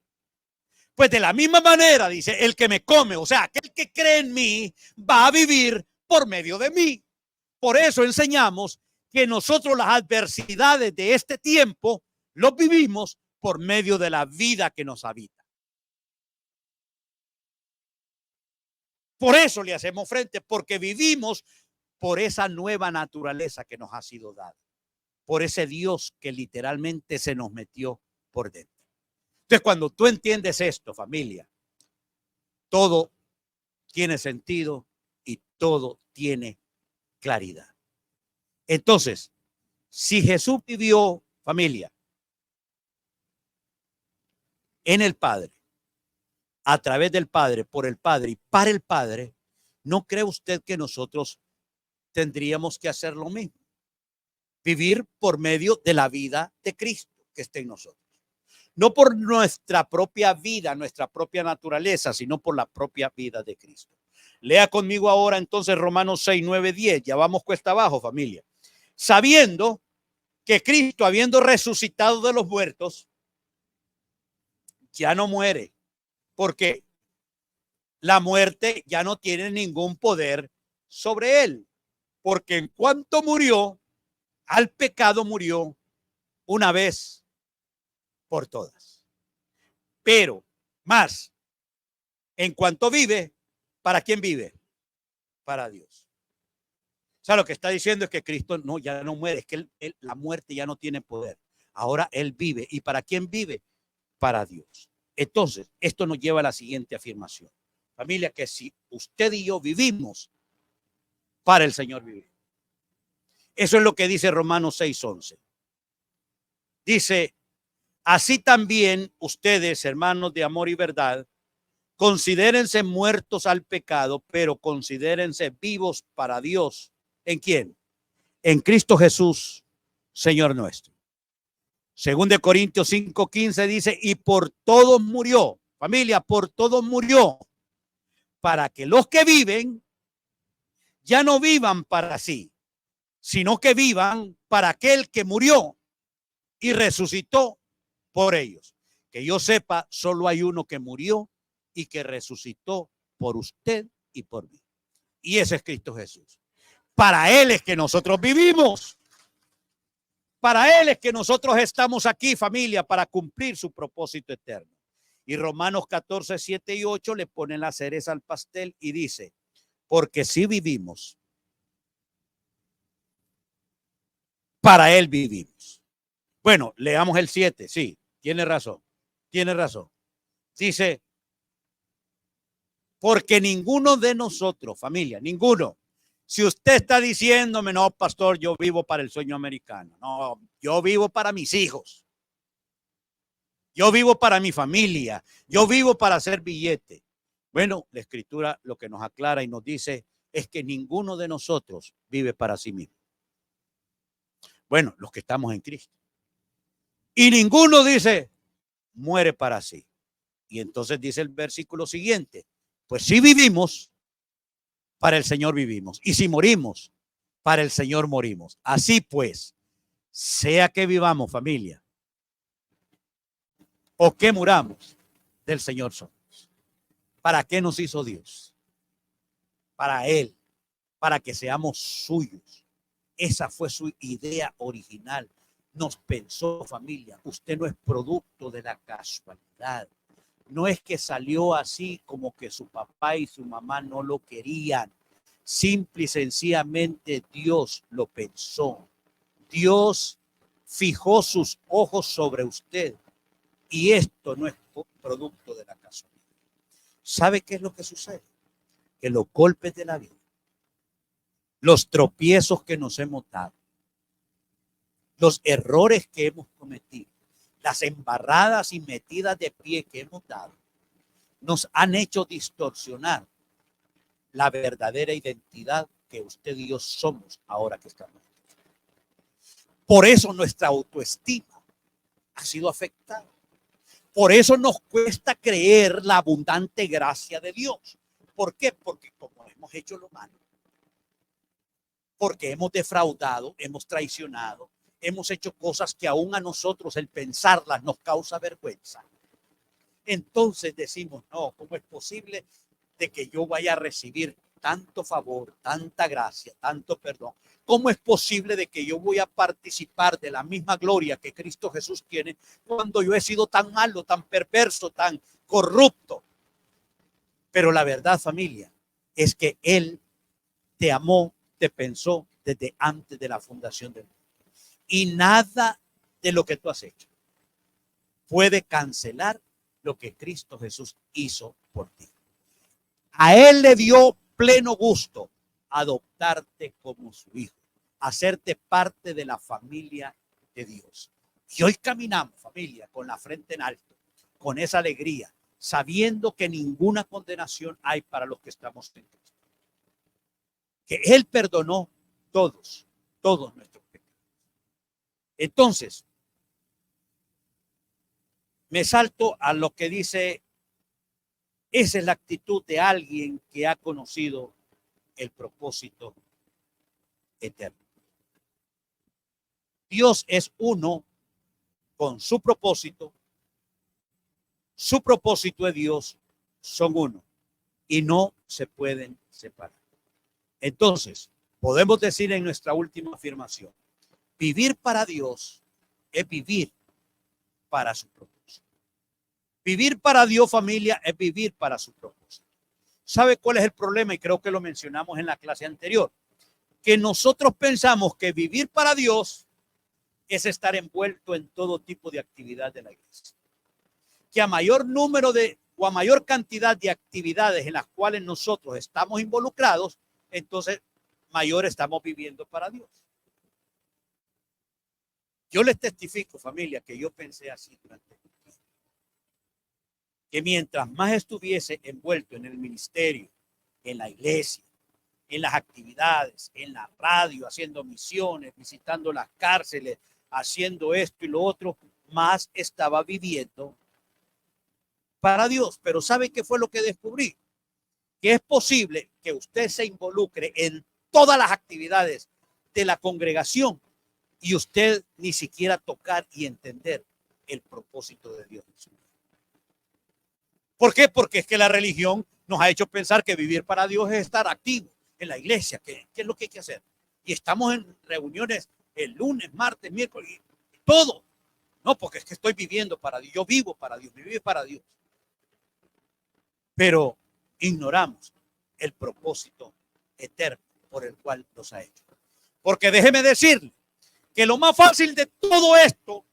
Pues de la misma manera, dice, el que me come, o sea, aquel que cree en mí, va a vivir por medio de mí. Por eso enseñamos que nosotros las adversidades de este tiempo los vivimos por medio de la vida que nos habita. Por eso le hacemos frente, porque vivimos por esa nueva naturaleza que nos ha sido dada, por ese Dios que literalmente se nos metió por dentro. Entonces, cuando tú entiendes esto, familia, todo tiene sentido y todo tiene claridad. Entonces, si Jesús vivió, familia, en el Padre, a través del Padre, por el Padre y para el Padre, ¿no cree usted que nosotros tendríamos que hacer lo mismo? Vivir por medio de la vida de Cristo que está en nosotros. No por nuestra propia vida, nuestra propia naturaleza, sino por la propia vida de Cristo. Lea conmigo ahora entonces Romanos 6:9-10. Ya vamos cuesta abajo, familia. Sabiendo que Cristo, habiendo resucitado de los muertos, ya no muere, porque la muerte ya no tiene ningún poder sobre él, porque en cuanto murió, al pecado murió una vez por todas. Pero más, en cuanto vive, ¿para quién vive? Para Dios. O sea, lo que está diciendo es que Cristo no, ya no muere, es que la muerte ya no tiene poder. Ahora Él vive. ¿Y para quién vive? Para Dios. Entonces, esto nos lleva a la siguiente afirmación. Familia, que si usted y yo vivimos, para el Señor vivir. Eso es lo que dice Romanos 6:11. Dice: así también ustedes, hermanos de amor y verdad, considérense muertos al pecado, pero considérense vivos para Dios. ¿En quién? En Cristo Jesús, Señor nuestro. Según de Corintios 5:15 dice: y por todos murió, familia, por todos murió, para que los que viven ya no vivan para sí, sino que vivan para aquel que murió y resucitó por ellos. Que yo sepa, solo hay uno que murió y que resucitó por usted y por mí. Y ese es Cristo Jesús. Para Él es que nosotros vivimos. Para Él es que nosotros estamos aquí, familia, para cumplir su propósito eterno. Y Romanos 14, 7 y 8 le ponen la cereza al pastel y dice, porque si vivimos, para Él vivimos. Bueno, leamos el 7, sí, tiene razón, tiene razón. Dice, porque ninguno de nosotros, familia, ninguno. Si usted está diciéndome, no, pastor, yo vivo para el sueño americano. No, yo vivo para mis hijos. Yo vivo para mi familia. Yo vivo para hacer billete. Bueno, la escritura lo que nos aclara y nos dice es que ninguno de nosotros vive para sí mismo. Bueno, los que estamos en Cristo. Y ninguno dice, muere para sí. Y entonces dice el versículo siguiente, pues si vivimos, para el Señor vivimos. Y si morimos, para el Señor morimos. Así pues, sea que vivamos, familia, o que muramos, del Señor somos. ¿Para qué nos hizo Dios? Para Él, para que seamos suyos. Esa fue su idea original. Nos pensó, familia, usted no es producto de la casualidad. No es que salió así como que su papá y su mamá no lo querían. Simple y sencillamente Dios lo pensó. Dios fijó sus ojos sobre usted. Y esto no es producto de la casualidad. ¿Sabe qué es lo que sucede? Que los golpes de la vida, los tropiezos que nos hemos dado, los errores que hemos cometido, las embarradas y metidas de pie que hemos dado, nos han hecho distorsionar la verdadera identidad que usted y yo somos ahora que estamos. Por eso nuestra autoestima ha sido afectada. Por eso nos cuesta creer la abundante gracia de Dios. ¿Por qué? Porque como hemos hecho lo malo, porque hemos defraudado, hemos traicionado, hemos hecho cosas que aún a nosotros el pensarlas nos causa vergüenza. Entonces decimos, no, ¿cómo es posible de que yo vaya a recibir tanto favor, tanta gracia, tanto perdón? ¿Cómo es posible de que yo voy a participar de la misma gloria que Cristo Jesús tiene cuando yo he sido tan malo, tan perverso, tan corrupto? Pero la verdad, familia, es que Él te amó, te pensó desde antes de la fundación del mundo. Y nada de lo que tú has hecho puede cancelar lo que Cristo Jesús hizo por ti. A Él le dio pleno gusto adoptarte como su hijo, hacerte parte de la familia de Dios. Y hoy caminamos, familia, con la frente en alto, con esa alegría, sabiendo que ninguna condenación hay para los que estamos en Cristo. Que Él perdonó todos nuestros pecados. Entonces, me salto a lo que dice, esa es la actitud de alguien que ha conocido el propósito eterno. Dios es uno con su propósito de Dios son uno y no se pueden separar. Entonces, podemos decir en nuestra última afirmación, vivir para Dios es vivir para su propósito. Vivir para Dios, familia, es vivir para su propósito. ¿Sabe cuál es el problema? Y creo que lo mencionamos en la clase anterior. Que nosotros pensamos que vivir para Dios es estar envuelto en todo tipo de actividad de la iglesia. Que a mayor número o a mayor cantidad de actividades en las cuales nosotros estamos involucrados, entonces mayor estamos viviendo para Dios. Yo les testifico, familia, que yo pensé así durante el tiempo. Que mientras más estuviese envuelto en el ministerio, en la iglesia, en las actividades, en la radio, haciendo misiones, visitando las cárceles, haciendo esto y lo otro, más estaba viviendo para Dios. Pero ¿sabe qué fue lo que descubrí? Que es posible que usted se involucre en todas las actividades de la congregación, y usted ni siquiera tocar y entender el propósito de Dios. ¿Por qué? Porque es que la religión nos ha hecho pensar que vivir para Dios es estar activo en la iglesia, que es lo que hay que hacer. Y estamos en reuniones el lunes, martes, miércoles, y todo. No, porque es que estoy viviendo para Dios, yo vivo para Dios, vivo para Dios. Pero ignoramos el propósito eterno por el cual nos ha hecho. Porque déjeme decirle que lo más fácil de todo esto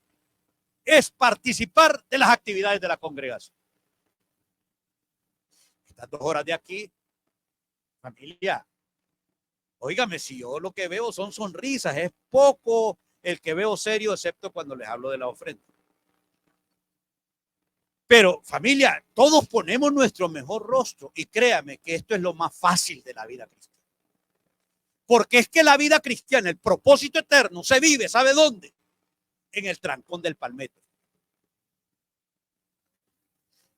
es participar de las actividades de la congregación. Estas 2 horas de aquí, familia, óigame, si yo lo que veo son sonrisas, es poco el que veo serio, excepto cuando les hablo de la ofrenda. Pero familia, todos ponemos nuestro mejor rostro y créame que esto es lo más fácil de la vida cristiana. Porque es que la vida cristiana, el propósito eterno, se vive, ¿sabe dónde? En el trancón del palmetto.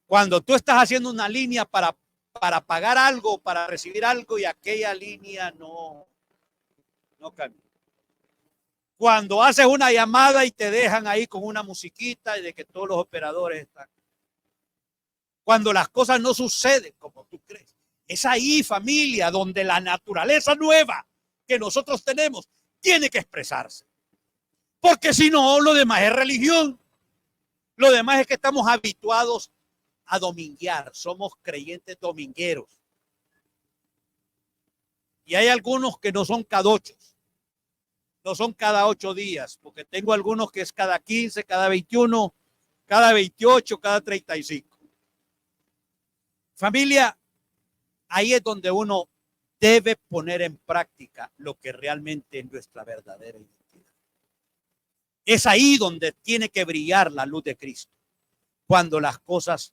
Cuando tú estás haciendo una línea para pagar algo, para recibir algo y aquella línea no cambia. Cuando haces una llamada y te dejan ahí con una musiquita y de que todos los operadores están. Cuando las cosas no suceden como tú crees. Es ahí, familia, donde la naturaleza nueva que nosotros tenemos tiene que expresarse. Porque si no, lo demás es religión. Lo demás es que estamos habituados a dominguear. Somos creyentes domingueros. Y hay algunos que no son cada 8. No son cada 8 días. Porque tengo algunos que es cada 15, cada 21, cada 28, cada 35. Familia, ahí es donde uno debe poner en práctica lo que realmente es nuestra verdadera identidad. Es ahí donde tiene que brillar la luz de Cristo. Cuando las cosas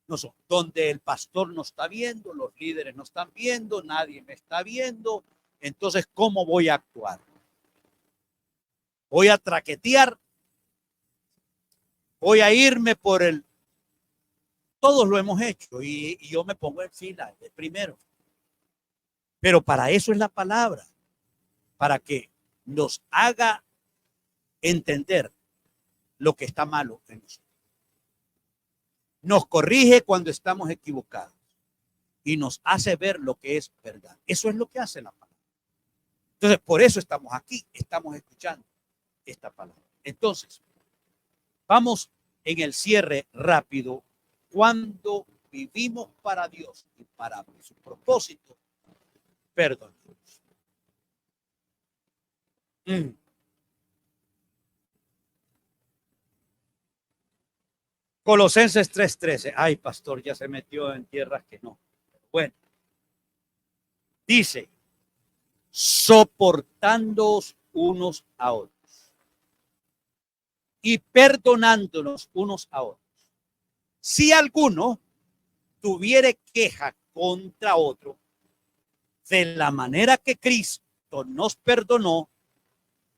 no son, donde el pastor no está viendo, los líderes no están viendo, nadie me está viendo. Entonces, ¿cómo voy a actuar? ¿Voy a traquetear? ¿Voy a irme por el... Todos lo hemos hecho y yo me pongo en fila de primero. Pero para eso es la palabra, para que nos haga entender lo que está malo en nosotros. Nos corrige cuando estamos equivocados y nos hace ver lo que es verdad. Eso es lo que hace la palabra. Entonces, por eso estamos aquí, estamos escuchando esta palabra. Entonces, vamos en el cierre rápido. Cuando vivimos para Dios y para su propósito, perdón. Colosenses 3:13. Ay, pastor, ya se metió en tierras que no. Bueno, dice, soportándoos unos a otros y perdonándonos unos a otros. Si alguno tuviere queja contra otro, de la manera que Cristo nos perdonó,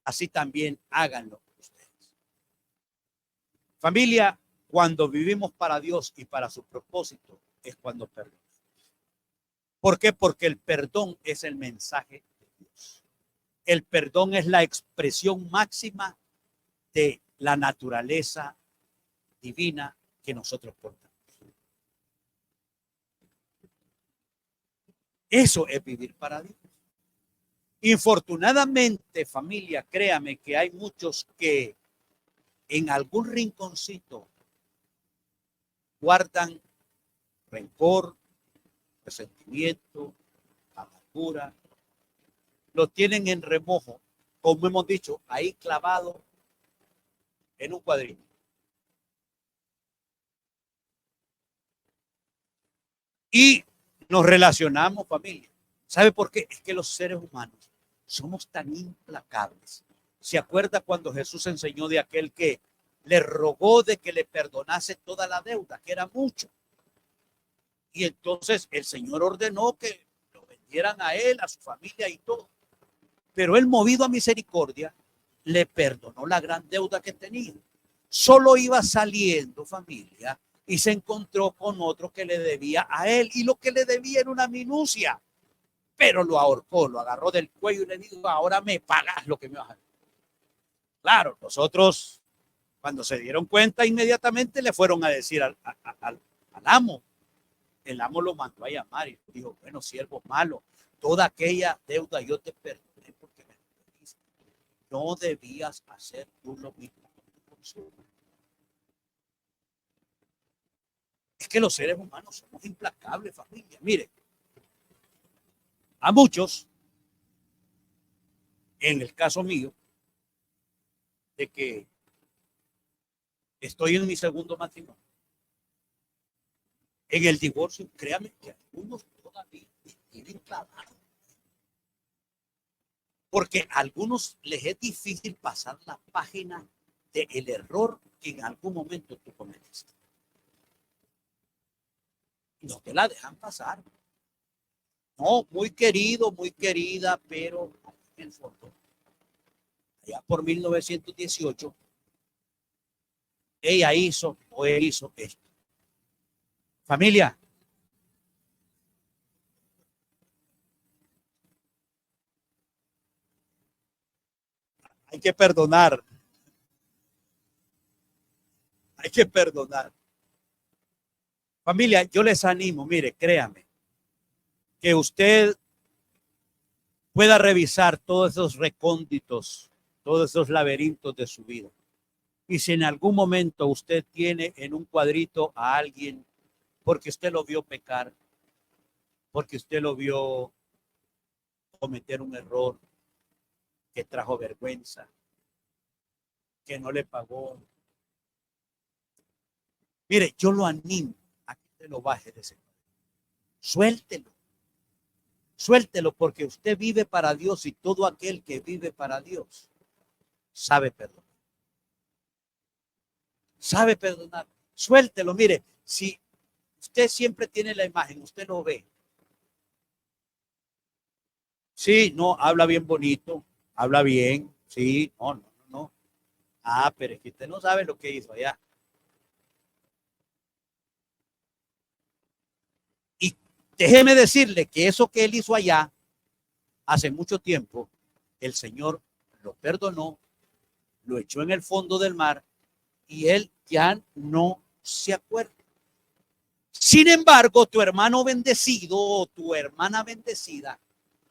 así también háganlo ustedes. Familia, cuando vivimos para Dios y para su propósito, es cuando perdonamos. ¿Por qué? Porque el perdón es el mensaje de Dios. El perdón es la expresión máxima de la naturaleza divina que nosotros portamos. Eso es vivir para Dios. Infortunadamente, familia, créame que hay muchos que en algún rinconcito guardan rencor, resentimiento, amargura, lo tienen en remojo, como hemos dicho, ahí clavado en un cuadrito. Y nos relacionamos, familia. ¿Sabe por qué? Es que los seres humanos somos tan implacables. ¿Se acuerda cuando Jesús enseñó de aquel que le rogó de que le perdonase toda la deuda, que era mucho? Y entonces el Señor ordenó que lo vendieran a él, a su familia y todo. Pero él, movido a misericordia, le perdonó la gran deuda que tenía. Solo iba saliendo, familia, y se encontró con otro que le debía a él. Y lo que le debía era una minucia. Pero lo ahorcó, lo agarró del cuello y le dijo, ahora me pagas lo que me vas a dar. Claro, nosotros, cuando se dieron cuenta, inmediatamente le fueron a decir al amo. El amo lo mandó a llamar y dijo, bueno, siervo malo, toda aquella deuda yo te perdoné porque me pediste. No debías hacer tú lo mismo con tu consumo. Es que los seres humanos somos implacables, familia. Mire, a muchos, en el caso mío, de que estoy en mi segundo matrimonio, en el divorcio, créame que algunos todavía tienen clavado. Porque a algunos les es difícil pasar la página del error que en algún momento tú cometiste. No te la dejan pasar. No, muy querido, muy querida, pero en el fondo, allá por 1918, ella hizo o él hizo esto. Familia, hay que perdonar, hay que perdonar. Familia, yo les animo, mire, créame, que usted pueda revisar todos esos recónditos, todos esos laberintos de su vida. Y si en algún momento usted tiene en un cuadrito a alguien porque usted lo vio pecar, porque usted lo vio cometer un error que trajo vergüenza, que no le pagó. Mire, yo lo animo a que usted lo baje de ese cuadrito. Suéltelo. Suéltelo porque usted vive para Dios y todo aquel que vive para Dios sabe perdonar. Sabe perdonar. Suéltelo. Mire, si usted siempre tiene la imagen, usted lo ve. Sí, no, habla bien bonito, habla bien, sí, no, no, no, no. Ah, pero es que usted no sabe lo que hizo allá. Y déjeme decirle que eso que él hizo allá, hace mucho tiempo, el Señor lo perdonó, lo echó en el fondo del mar y él ya no se acuerda. Sin embargo, tu hermano bendecido o tu hermana bendecida,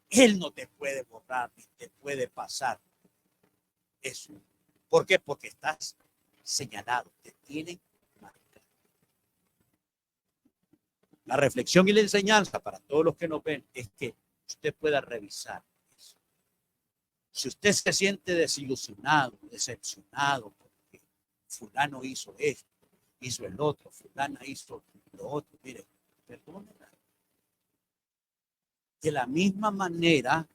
él no te puede borrar ni te puede pasar eso. ¿Por qué? Porque estás señalado, te tienen marcado. La reflexión y la enseñanza para todos los que nos ven es que usted pueda revisar eso. Si usted se siente desilusionado, decepcionado, porque fulano hizo esto, hizo el otro, fulana hizo lo otro, mire, perdónela. De la misma manera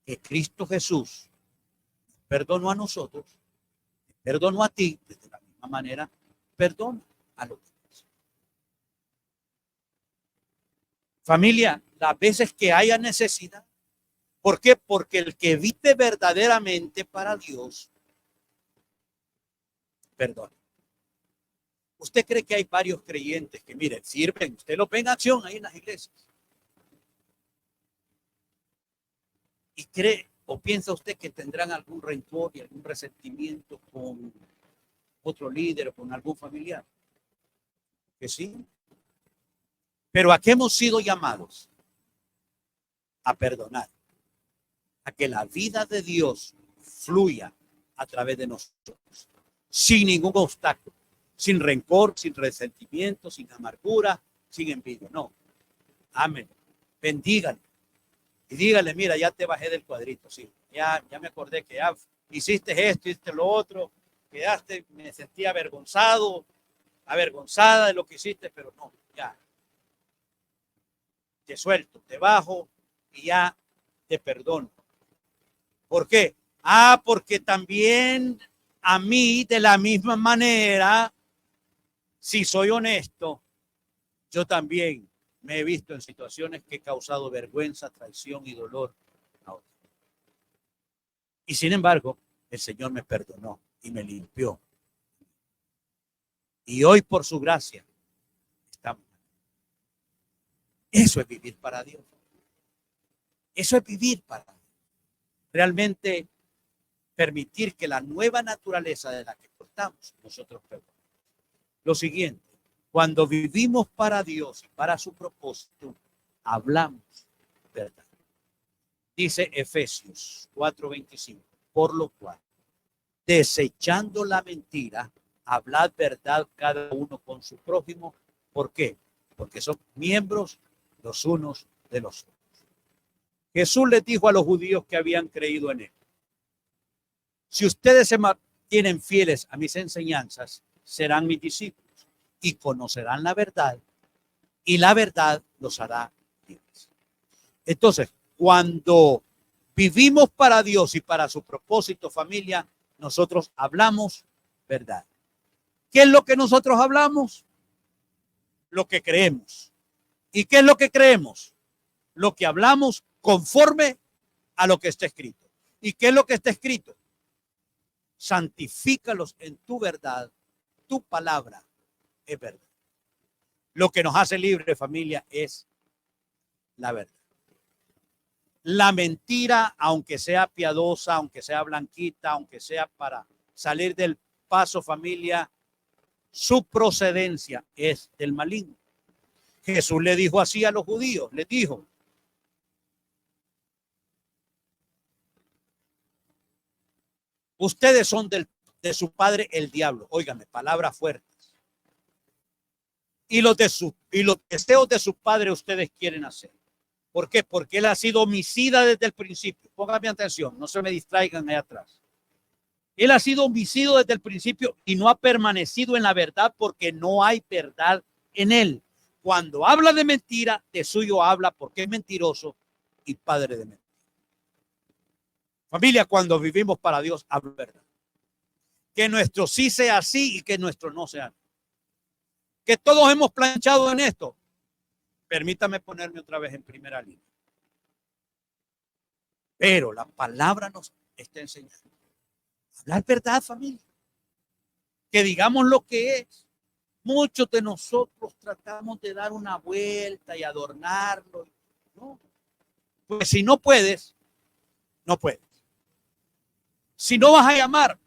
que Cristo Jesús perdonó a nosotros, perdonó a ti, de la misma manera, perdona a los demás. Familia, las veces que haya necesidad, ¿por qué? Porque el que vive verdaderamente para Dios, perdona. ¿Usted cree que hay varios creyentes que, miren, sirven? Usted lo ve en acción ahí en las iglesias. ¿Y cree o piensa usted que tendrán algún rencor y algún resentimiento con otro líder o con algún familiar? Que sí. Pero ¿a qué hemos sido llamados? A perdonar. A que la vida de Dios fluya a través de nosotros. Sin ningún obstáculo. Sin rencor, sin resentimiento, sin amargura, sin envidia. No. Amén. Bendígale. Y dígale, mira, ya te bajé del cuadrito, sí. Ya me acordé que ya hiciste esto, hiciste lo otro, quedaste, me sentí avergonzado, avergonzada de lo que hiciste, pero no, ya. Te suelto, te bajo y ya te perdono. ¿Por qué? Ah, porque también a mí, de la misma manera, si soy honesto, yo también me he visto en situaciones que he causado vergüenza, traición y dolor a otros. Y sin embargo, el Señor me perdonó y me limpió. Y hoy, por su gracia, estamos. Eso es vivir para Dios. Eso es vivir para Dios. Realmente permitir que la nueva naturaleza de la que portamos nosotros perdamos. Lo siguiente, cuando vivimos para Dios y para su propósito, hablamos verdad. Dice Efesios 4:25, por lo cual, desechando la mentira, hablad verdad cada uno con su prójimo. ¿Por qué? Porque son miembros los unos de los otros. Jesús les dijo a los judíos que habían creído en él: si ustedes se mantienen fieles a mis enseñanzas, serán mis discípulos y conocerán la verdad, y la verdad los hará libres. Entonces, cuando vivimos para Dios y para su propósito, familia, nosotros hablamos verdad. ¿Qué es lo que nosotros hablamos? Lo que creemos. ¿Y qué es lo que creemos? Lo que hablamos conforme a lo que está escrito. ¿Y qué es lo que está escrito? Santifícalos en tu verdad, tu palabra es verdad. Lo que nos hace libre, familia, es la verdad. La mentira, aunque sea piadosa, aunque sea blanquita, aunque sea para salir del paso, familia, su procedencia es del maligno. Jesús le dijo así a los judíos, les dijo: ustedes son de su padre el diablo. Óigame, palabras fuertes. Y los deseos de su padre ustedes quieren hacer. ¿Por qué? Porque él ha sido homicida desde el principio. Pónganme atención, no se me distraigan ahí atrás. Él ha sido homicida desde el principio y no ha permanecido en la verdad porque no hay verdad en él. Cuando habla de mentira, de suyo habla porque es mentiroso y padre de mentira. Familia, cuando vivimos para Dios, habla verdad. Que nuestro sí sea sí y que nuestro no sea no. Que todos hemos planchado en esto. Permítame ponerme otra vez en primera línea. Pero la palabra nos está enseñando. Hablar verdad, familia. Que digamos lo que es. Muchos de nosotros tratamos de dar una vuelta y adornarlo. No. Pues si no puedes, no puedes. Si no vas a llamar,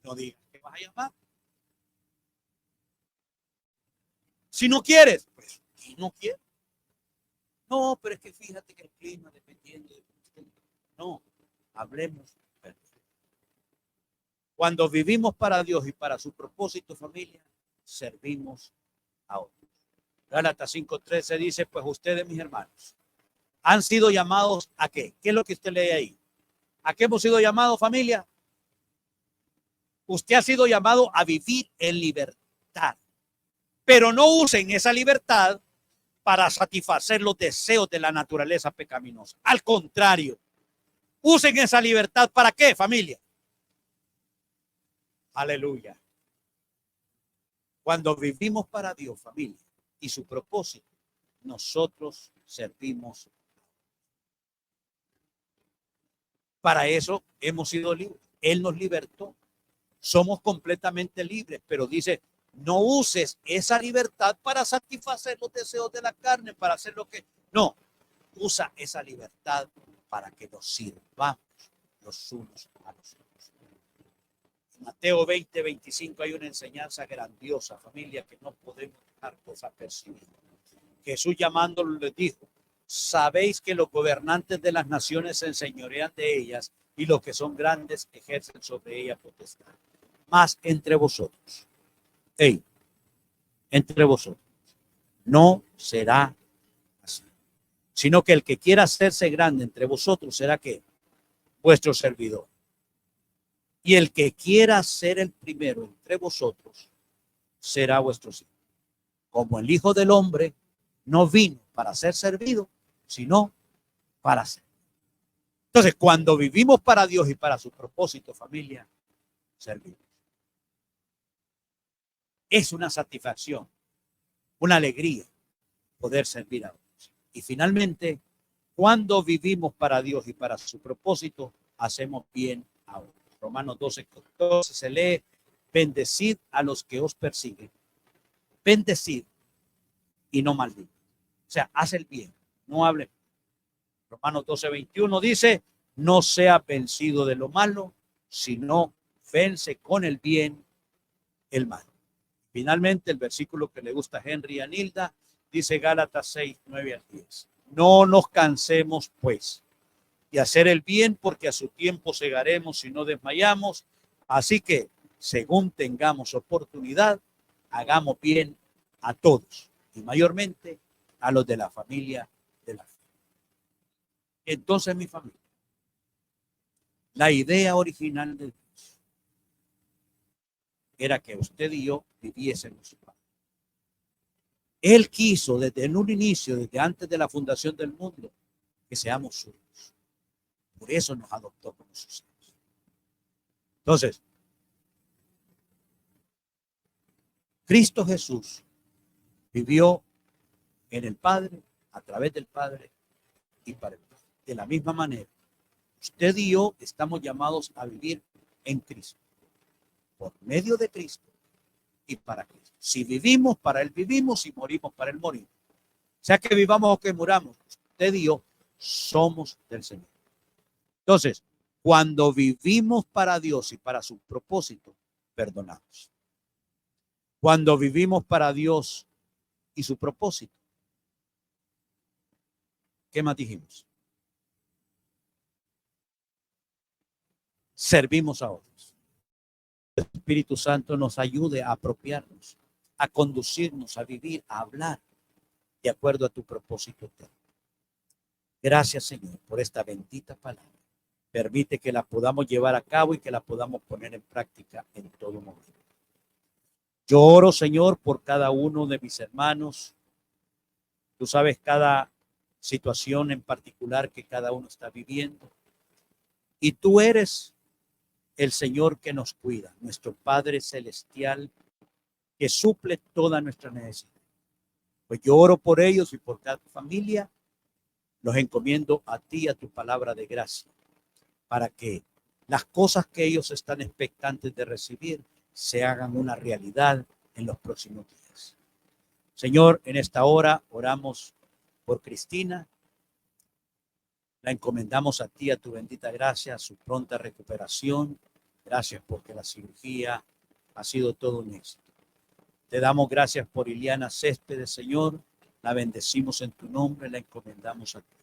no digas que vas a llamar. Si no quieres, pues no quieres. No, pero es que fíjate que el clima, dependiendo de... No, hablemos. Cuando vivimos para Dios y para su propósito, familia, servimos a otros. Gálatas 5:13 dice: pues ustedes, mis hermanos, han sido llamados ¿a qué? ¿Qué es lo que usted lee ahí? ¿A qué hemos sido llamados, familia? Usted ha sido llamado a vivir en libertad. Pero no usen esa libertad para satisfacer los deseos de la naturaleza pecaminosa. Al contrario, usen esa libertad ¿para qué, familia? Aleluya. Cuando vivimos para Dios, familia, y su propósito, nosotros servimos. Para eso hemos sido libres. Él nos libertó. Somos completamente libres, pero dice: no uses esa libertad para satisfacer los deseos de la carne, para hacer lo que... No, usa esa libertad para que nos sirvamos los unos a los otros. En Mateo 20:25 hay una enseñanza grandiosa, familia, que no podemos dejar desapercibida. Jesús llamándolo les dijo: sabéis que los gobernantes de las naciones se enseñorean de ellas y los que son grandes ejercen sobre ellas potestad. Mas entre vosotros, entre vosotros, no será así, sino que el que quiera hacerse grande entre vosotros será ¿qué? Vuestro servidor. Y el que quiera ser el primero entre vosotros será vuestro siervo. Como el Hijo del Hombre no vino para ser servido, sino para servir. Entonces, cuando vivimos para Dios y para su propósito, familia, servimos. Es una satisfacción, una alegría poder servir a otros. Y finalmente, cuando vivimos para Dios y para su propósito, hacemos bien a otros. Romanos 12:14 se lee: bendecid a los que os persiguen, bendecid y no maldigan. O sea, haz el bien, no hable. Romanos 12:21 dice: no sea vencido de lo malo, sino vence con el bien el mal. Finalmente, el versículo que le gusta a Henry y a Nilda dice Gálatas 6, 9 al 10. No nos cansemos, pues, de hacer el bien, porque a su tiempo segaremos si no desmayamos. Así que, según tengamos oportunidad, hagamos bien a todos, y mayormente a los de la familia de la fe. Entonces, mi familia, la idea original de Dios era que usted y yo viviésemos su paz. Él quiso desde un inicio, desde antes de la fundación del mundo, que seamos suyos. Por eso nos adoptó como sus hijos. Entonces, Cristo Jesús vivió en el Padre, a través del Padre y para el Padre. De la misma manera, usted y yo estamos llamados a vivir en Cristo, por medio de Cristo y para Cristo. Si vivimos, para Él vivimos, si morimos, para Él morimos. Sea que vivamos o que muramos, usted y yo somos del Señor. Entonces, cuando vivimos para Dios y para su propósito, perdonamos. Cuando vivimos para Dios y su propósito, ¿qué más dijimos? Servimos a otros. El Espíritu Santo nos ayude a apropiarnos, a conducirnos, a vivir, a hablar de acuerdo a tu propósito eterno. Gracias, Señor, por esta bendita palabra. Permite que la podamos llevar a cabo y que la podamos poner en práctica en todo momento. Yo oro, Señor, por cada uno de mis hermanos. Tú sabes cada situación en particular que cada uno está viviendo. Y tú eres el Señor que nos cuida, nuestro Padre Celestial, que suple toda nuestra necesidad. Pues yo oro por ellos y por cada familia. Los encomiendo a ti, a tu palabra de gracia, para que las cosas que ellos están expectantes de recibir se hagan una realidad en los próximos días. Señor, en esta hora oramos por Cristina. La encomendamos a ti, a tu bendita gracia, a su pronta recuperación. Gracias porque la cirugía ha sido todo un éxito. Te damos gracias por Iliana Céspedes, Señor. La bendecimos en tu nombre, la encomendamos a ti.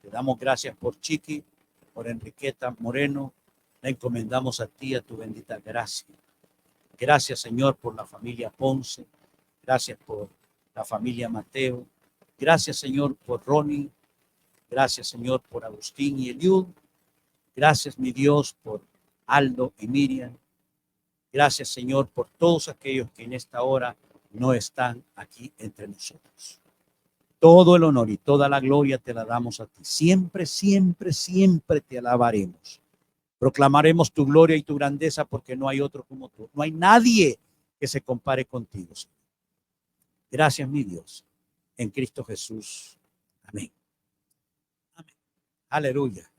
Te damos gracias por Chiqui, por Enriqueta Moreno. La encomendamos a ti, a tu bendita gracia. Gracias, Señor, por la familia Ponce. Gracias por la familia Mateo. Gracias, Señor, por Ronnie. Gracias, Señor, por Agustín y Eliud. Gracias, mi Dios, por Aldo y Miriam. Gracias, Señor, por todos aquellos que en esta hora no están aquí entre nosotros. Todo el honor y toda la gloria te la damos a ti. Siempre, siempre, siempre te alabaremos. Proclamaremos tu gloria y tu grandeza porque no hay otro como tú. No hay nadie que se compare contigo, Señor. Gracias, mi Dios. En Cristo Jesús. Amén. Amén. Aleluya.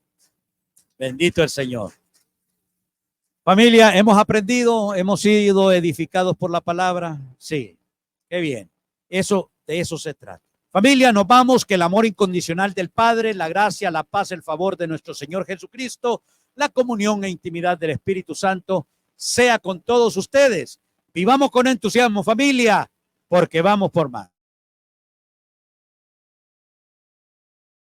Bendito el Señor. Familia, hemos aprendido, hemos sido edificados por la palabra. Sí, qué bien. De eso se trata. Familia, nos vamos, que el amor incondicional del Padre, la gracia, la paz, el favor de nuestro Señor Jesucristo, la comunión e intimidad del Espíritu Santo sea con todos ustedes. Vivamos con entusiasmo, familia, porque vamos por más.